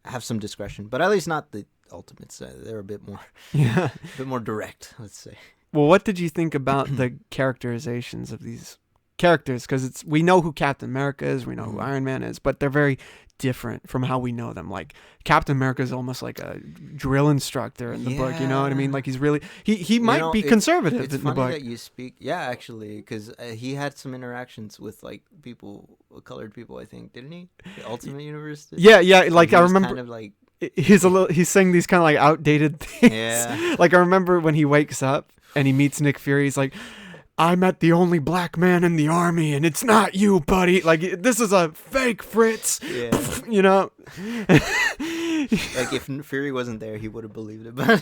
have some discretion, but at least not the Ultimates. They're a bit more a bit more direct, let's say. Well, what did you think about the characterizations of these characters? Because we know who Captain America is, we know who Iron Man is, but they're very different from how we know them. Like Captain America is almost like a drill instructor in the book. You know what I mean? Like he's really he might be conservative it's in the funny book. that you speak. Yeah, actually, because he had some interactions with like people, colored people. I think, didn't he? The Ultimate Universe. Yeah. Like He I was remember. kind of like, He's saying these kind of like outdated things. Yeah. Like I remember when he wakes up and he meets Nick Fury, he's like, I met the only black man in the army, and it's not you, buddy. Like, this is a fake, Fritz. Yeah. Like if Fury wasn't there, he would have believed it. But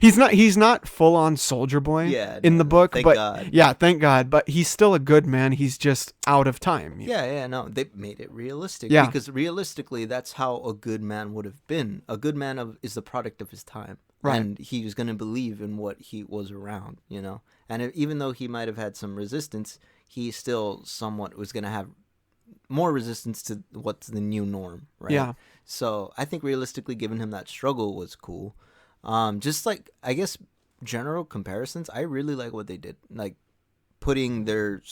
He's not full on Soldier Boy in the book, thank but God. yeah, thank God. But he's still a good man. He's just out of time. No, they made it realistic. Yeah. Because realistically, that's how a good man would have been. A good man is the product of his time. Right. And he was going to believe in what he was around, And even though he might have had some resistance, he still somewhat was going to have more resistance to what's the new norm, right? Yeah. So I think realistically, giving him that struggle was cool. Just like, I guess, general comparisons, I really like what they did. Like, putting their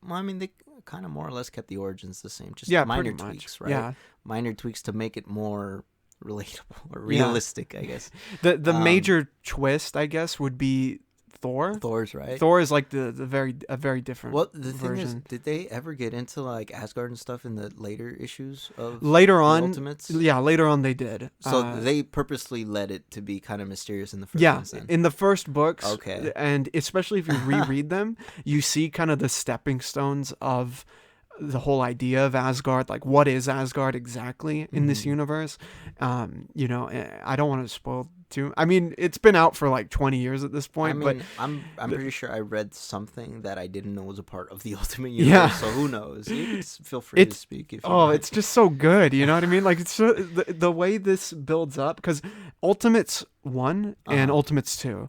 they kind of more or less kept the origins the same. Just minor pretty much. tweaks, right? Yeah. Minor tweaks to make it more relatable or realistic, I guess. The major twist, I guess, would be Thor. Thor's right. Thor is like a very different. Well, the thing version. is, did they ever get into like Asgard and stuff in the later issues of later on? Ultimates? Yeah, later on they did. So they purposely led it to be kind of mysterious in the first ones, then. In the first books. Okay. And especially if you reread them, you see kind of the stepping stones of the whole idea of Asgard, like what is Asgard exactly in this universe. You know, I don't want to spoil too. I mean, it's been out for like 20 years at this point. I mean, but I'm pretty sure I read something that I didn't know was a part of the Ultimate Universe. So who knows? You can feel free to speak. If you want. It's just so good. You know what I mean? Like it's so, the way this builds up, because Ultimates 1 and Ultimates 2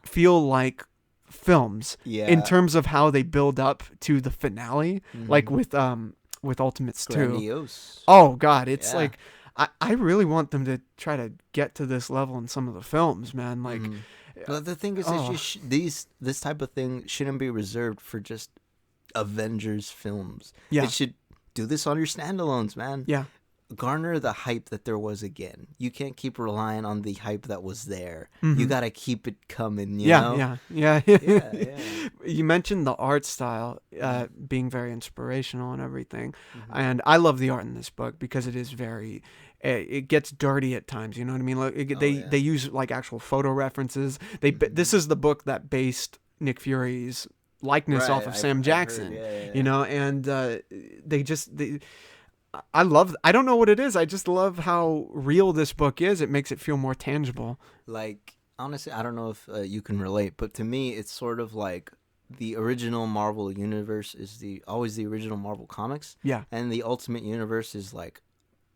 feel like films in terms of how they build up to the finale, like with Ultimates 2. Grandiose. Oh god, it's like I really want them to try to get to this level in some of the films, man. Like but the thing is this type of thing shouldn't be reserved for just Avengers films. It should do this on your standalones, man. Garner the hype that there was again. You can't keep relying on the hype that was there. You gotta keep it coming, you know? Yeah. You mentioned the art style being very inspirational and everything. And I love the art in this book because it is very... It gets dirty at times, you know what I mean? Like they use like actual photo references. This is the book that based Nick Fury's likeness off of Sam Jackson, you know? And I don't know what it is. I just love how real this book is. It makes it feel more tangible. Like, honestly, I don't know if you can relate, but to me, it's sort of like the original Marvel universe is always the original Marvel comics. Yeah. And the Ultimate Universe is like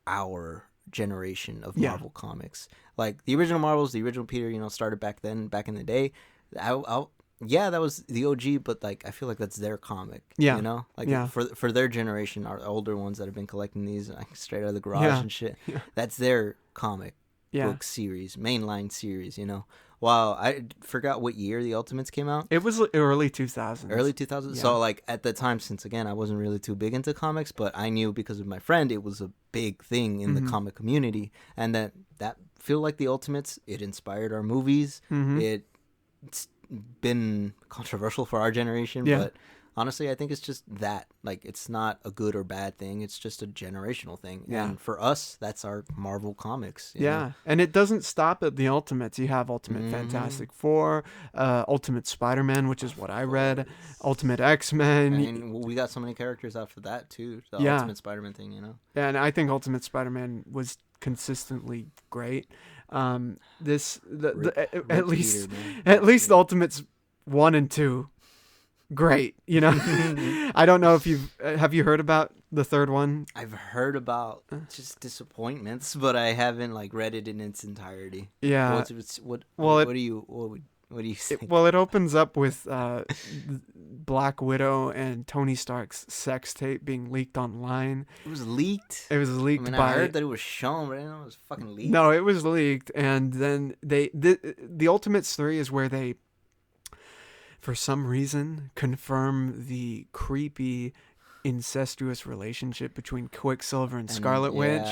our generation of Marvel comics. Like, the original Marvels, the original Peter, you know, started back then, back in the day. That was the OG, but like I feel like that's their comic. You know, like for their generation, our older ones that have been collecting these like straight out of the garage and shit. That's their comic book series, mainline series. You know, wow, I forgot what year the Ultimates came out. It was early 2000s. Early 2000s. Yeah. So like at the time, since again I wasn't really too big into comics, but I knew because of my friend it was a big thing in the comic community, and that feel like the Ultimates. It inspired our movies. It's been controversial for our generation, but honestly I think it's just that, like, it's not a good or bad thing, it's just a generational thing. And for us, that's our Marvel comics, you know? And it doesn't stop at the Ultimates. You have Ultimate Fantastic Four, Ultimate Spider-Man, which is what I read, Ultimate X-Men. I mean, we got so many characters after that too, the Ultimate Spider-Man thing, you know? And I think Ultimate Spider-Man was consistently great. At least the Ultimates 1 and 2, great. You know, I don't know if have you heard about the third one? I've heard about just disappointments, but I haven't like read it in its entirety. Yeah. What do you think? It opens up with Black Widow and Tony Stark's sex tape being leaked online. It was leaked? It was leaked. I mean, I heard that it was shown, but I didn't know it was fucking leaked. No, it was leaked. And then the Ultimates 3 is where they, for some reason, confirm the creepy incestuous relationship between Quicksilver and Scarlet Witch.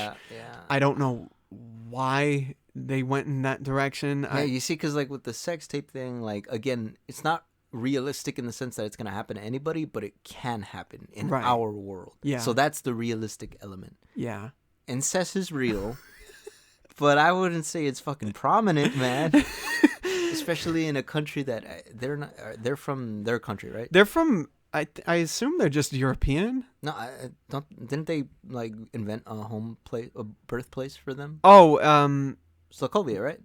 I don't know why they went in that direction. You see, because like with the sex tape thing, like again, it's not realistic in the sense that it's going to happen to anybody, but it can happen in our world. So that's the realistic element. Incest is real, but I wouldn't say it's fucking prominent, man. Especially in a country that they're from their country, right? They're from, I assume they're just European. No, didn't they like invent a birthplace for them? Sokovia, right?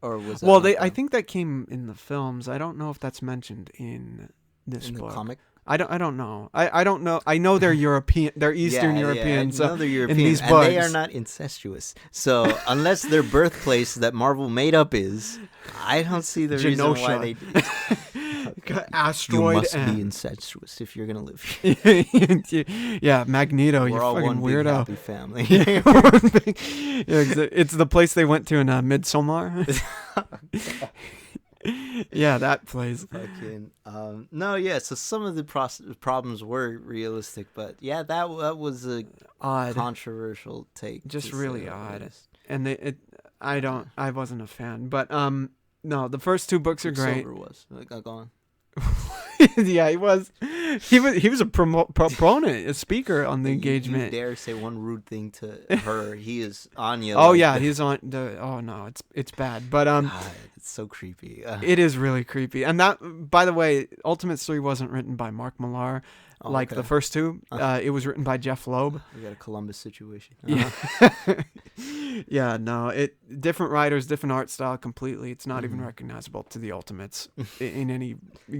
Or was that? Well, I think that came in the films. I don't know if that's mentioned in this book. The comic. I don't know. I don't know. I know they're European. They're Eastern European. I know they're European, in these and books. They are not incestuous. So unless their birthplace that Marvel made up is, I don't see the reason why they. Asteroid. You must be incestuous if you're gonna live here. Yeah, Magneto. We're all fucking one weirdo. Big happy family. It's the place they went to in Midsommar. Yeah, that place. Fucking so some of the problems were realistic, but that was a odd, controversial take. Just really odd. and I wasn't a fan, but no, the first two books are great. Silver was go on. Yeah, he was a proponent, a speaker on the engagement. You dare say one rude thing to her, he is on you. Oh yeah, he's on the. Oh no, it's bad, but God, it's so creepy. It is really creepy. And that, by the way, Ultimates 3 wasn't written by Mark Millar, like the first two. It was written by Jeff Loeb. We got a Columbus situation. Yeah. Yeah, no, different writers, different art style completely. It's not even recognizable to the Ultimates in any,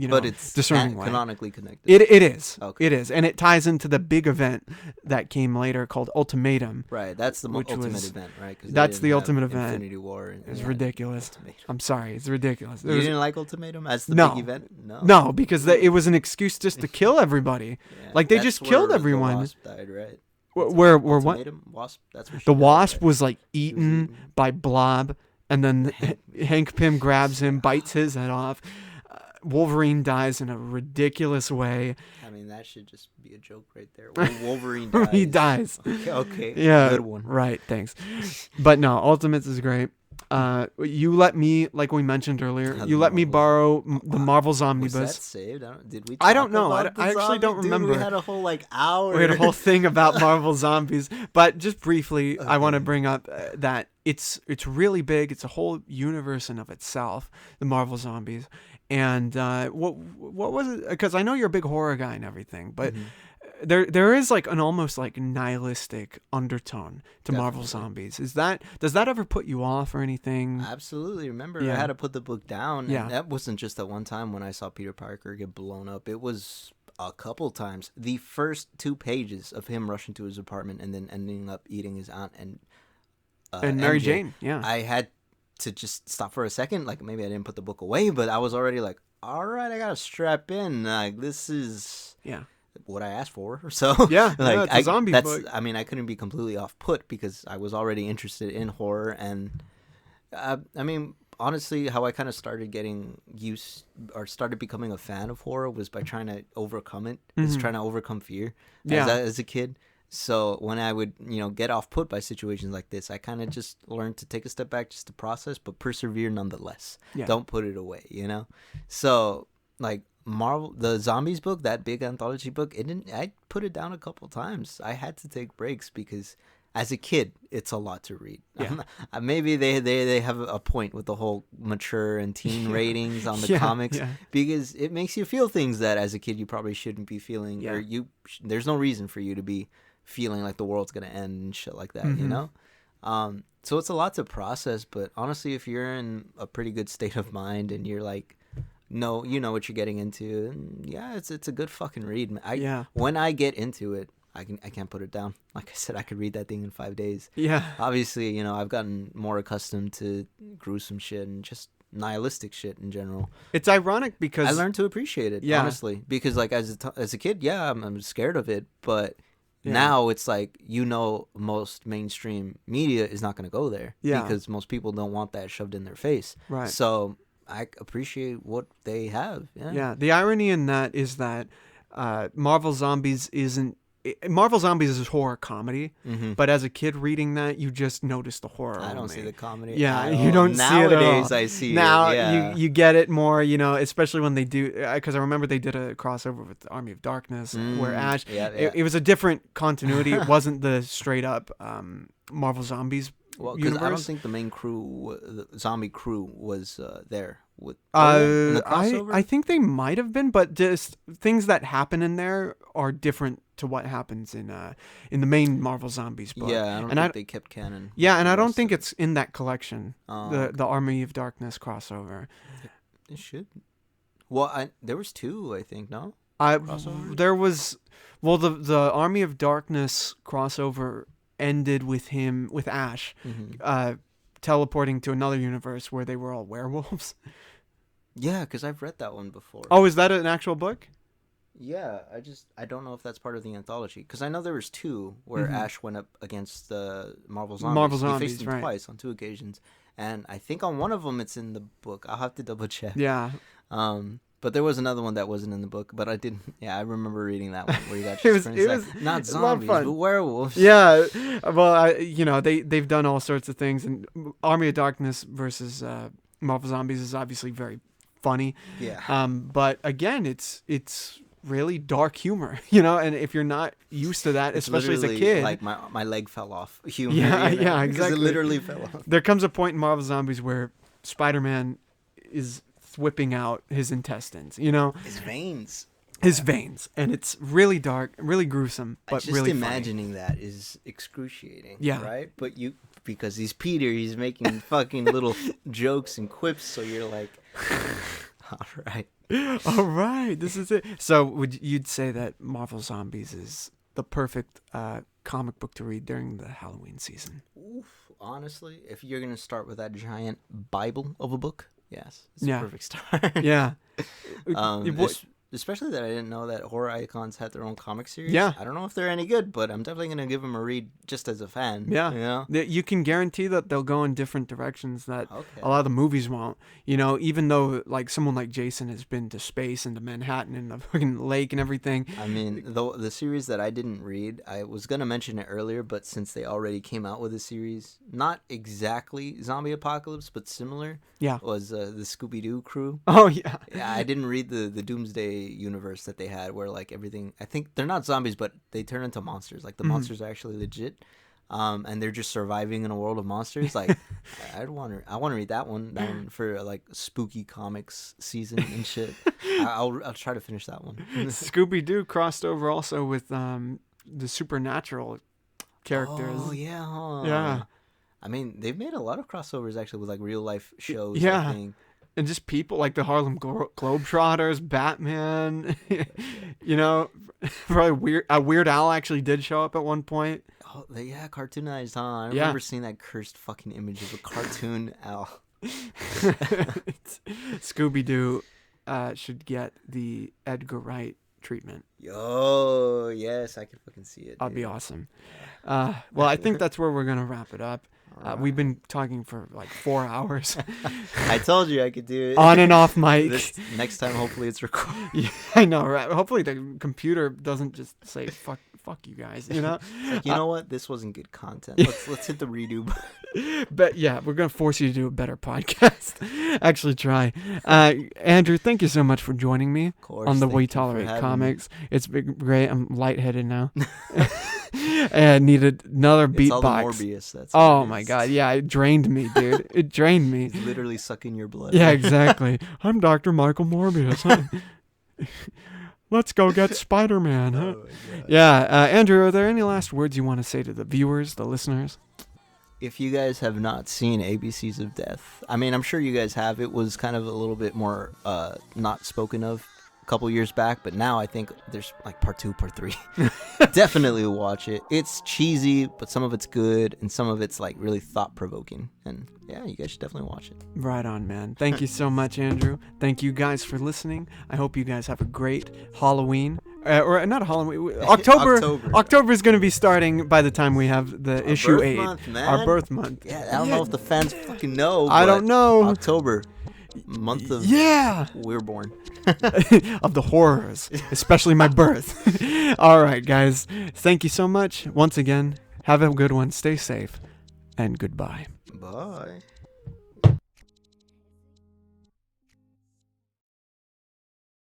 but it's discerning way. Canonically connected. It is. Okay. It is. And it ties into the big event that came later called Ultimatum. Right, that's the ultimate event, right? That's the ultimate event. Infinity War. It's ridiculous. Ultimatum. I'm sorry, it's ridiculous. You didn't like Ultimatum as the big event? No, because it was an excuse just to kill everybody. Yeah, like they just killed everyone. The Wasp died, right? Where what? Wasp. That's where the died, Wasp right? was like eaten by Blob, and then Hank Pym grabs him, bites his head off. Wolverine dies in a ridiculous way. I mean, that should just be a joke right there. Wolverine dies. He dies. Okay. Yeah. Good one. Right. Thanks. But no, Ultimates is great. You let me, like we mentioned earlier, you let me borrow the Marvel's Omnibus. Was that saved? Did we? I don't know. I actually don't remember. We had a whole hour. We had a whole thing about Marvel Zombies, but just briefly, I want to bring up that it's really big. It's a whole universe in of itself, the Marvel Zombies. And what was it? Because I know you're a big horror guy and everything, but there is like an almost like nihilistic undertone to Marvel Zombies. Does that ever put you off or anything? Absolutely. Remember, I had to put the book down. Yeah. And that wasn't just that one time when I saw Peter Parker get blown up. It was a couple times. The first 2 pages of him rushing to his apartment and then ending up eating his aunt and Mary MJ, Jane. Yeah. I had to just stop for a second. Like, maybe I didn't put the book away, but I was already like, all right, I gotta strap in. Like, this is what I asked for. So yeah, like, it's a zombie book. I mean, I couldn't be completely off put because I was already interested in horror. And I mean, honestly, how I kind of started getting used or started becoming a fan of horror was by trying to overcome it. It's trying to overcome fear as a kid. So when I would, get off put by situations like this, I kind of just learned to take a step back just to process, but persevere nonetheless. Yeah. Don't put it away, So like Marvel, the Zombies book, that big anthology book, I put it down a couple times. I had to take breaks because as a kid, it's a lot to read. Yeah. Maybe they have a point with the whole mature and teen ratings on the comics because it makes you feel things that as a kid you probably shouldn't be feeling, or there's no reason for you to be feeling like the world's gonna end and shit like that, so it's a lot to process. But honestly, if you're in a pretty good state of mind and you're like, no, you know what you're getting into, and it's a good fucking read. When I get into it, I can't put it down. Like I said, I could read that thing in 5 days. Obviously, I've gotten more accustomed to gruesome shit and just nihilistic shit in general. It's ironic because I learned to appreciate it, honestly, because like as a kid, I'm scared of it, but now it's like, most mainstream media is not going to go there because most people don't want that shoved in their face. Right. So I appreciate what they have. Yeah. The irony in that is that Marvel Zombies Marvel Zombies is horror comedy, but as a kid reading that, you just notice the horror. I don't see the comedy. Yeah, you don't see it at all. Nowadays, I see now, it. Yeah. you get it more, especially when they do, because I remember they did a crossover with the Army of Darkness where Ash, it was a different continuity. It wasn't the straight up Marvel Zombies universe. I don't think the main crew, the zombie crew, was there. In the crossover? I think they might have been, but just things that happen in there are different to what happens in the main Marvel Zombies book. Yeah, I don't think they kept canon. Yeah, and I don't think it's in that collection, the Army of Darkness crossover. It should. Well, there was 2, I think, no? There was, the Army of Darkness crossover ended with Ash teleporting to another universe where they were all werewolves. Yeah, because I've read that one before. Oh, is that an actual book? Yeah, I don't know if that's part of the anthology, because I know there was 2 where Ash went up against the Marvel Zombies. He faced them twice on 2 occasions, and I think on one of them it's in the book. I'll have to double check. Yeah. But But there was another one that wasn't in the book, but I didn't. Yeah, I remember reading that one where you got It was not it's a lot of zombies, fun. but werewolves. Yeah, well, they've done all sorts of things, and Army of Darkness versus Marvel Zombies is obviously very funny. Yeah. But again, it's really dark humor, and if you're not used to that, It's especially as a literally kid, like my leg fell off. Humor. Yeah, yeah, Because exactly. it literally fell off. there comes a point in Marvel Zombies where Spider-Man is whipping out his intestines, His veins. his veins, and it's really dark, really gruesome, but Just really imagining that is excruciating. Yeah. Right. But because he's Peter, he's making fucking little jokes and quips, so you're like, all right. funny. All right, this is it. So you'd say that Marvel Zombies is the perfect comic book to read during the Halloween season? Oof, honestly, if you're gonna start with that giant Bible of a book, yes, it's Yeah. a perfect start. Yeah. Especially that I didn't know that Horror Icons had their own comic series. Yeah. I don't know if they're any good, but I'm definitely gonna give them a read just as a fan. Yeah. you know. You can guarantee that they'll go in different directions that Okay. a lot of the movies won't. Even though like someone like Jason has been to space and to Manhattan and the fucking lake and everything. I mean, the series that I didn't read, I was gonna mention it earlier, but since they already came out with a series, not exactly Zombie Apocalypse, but similar, Yeah. was the Scooby Doo crew. Oh yeah. Yeah, I didn't read the Doomsday universe that they had, where like everything. I think they're not zombies, but they turn into monsters. Like the monsters are actually legit, and they're just surviving in a world of monsters. Like I want to read that one for like spooky comics season and shit. I'll try to finish that one. Scooby Doo crossed over also with the supernatural characters. Oh yeah, huh? Yeah. I mean, they've made a lot of crossovers actually with like real life shows. Yeah. I think. And just people like the Harlem Globetrotters, Batman, probably Weird Al actually did show up at one point. Oh, yeah, cartoonized, huh? I Yeah. remember seeing that cursed fucking image of a cartoon owl. Scooby-Doo should get the Edgar Wright treatment. Yo, yes, I can fucking see it. That'd be dude. awesome. Well, I think that's where we're going to wrap it up. We've been talking for like 4 hours. I told you I could do it. On and off mic. Next time, hopefully it's recorded. Yeah, I know, right? Hopefully the computer doesn't just say, fuck you guys, You know what? This wasn't good content. Let's hit the redo button. But yeah, we're going to force you to do a better podcast. Actually try. Andrew, thank you so much for joining me on the We Tolerate Comics. It's been great. I'm lightheaded now. And I needed another It's all the beatbox. Morbius. That's Oh what it my is. God. Yeah, it drained me, dude. It drained me. He's literally sucking your blood. Yeah, exactly. I'm Dr. Michael Morbius. Let's go get Spider-Man. Huh? Oh my God. Yeah, Andrew, are there any last words you want to say to the viewers, the listeners? If you guys have not seen ABCs of Death, I mean, I'm sure you guys have. It was kind of a little bit more not spoken of a couple years back, but now I think there's like part 2, part 3. Definitely watch it. It's cheesy, but some of it's good, and some of it's like really thought-provoking. And yeah, you guys should definitely watch it. Right on, man. Thank you so much, Andrew. Thank you guys for listening. I hope you guys have a great Halloween. Or not Halloween. October is going to be starting by the time we have the issue 8. Month, man. Our birth month. Yeah, I don't know if the fans fucking know. I don't know. October, month of we're born. Of the horrors, especially my birth. All right, guys. Thank you so much. Once again, have a good one. Stay safe. And goodbye. Bye.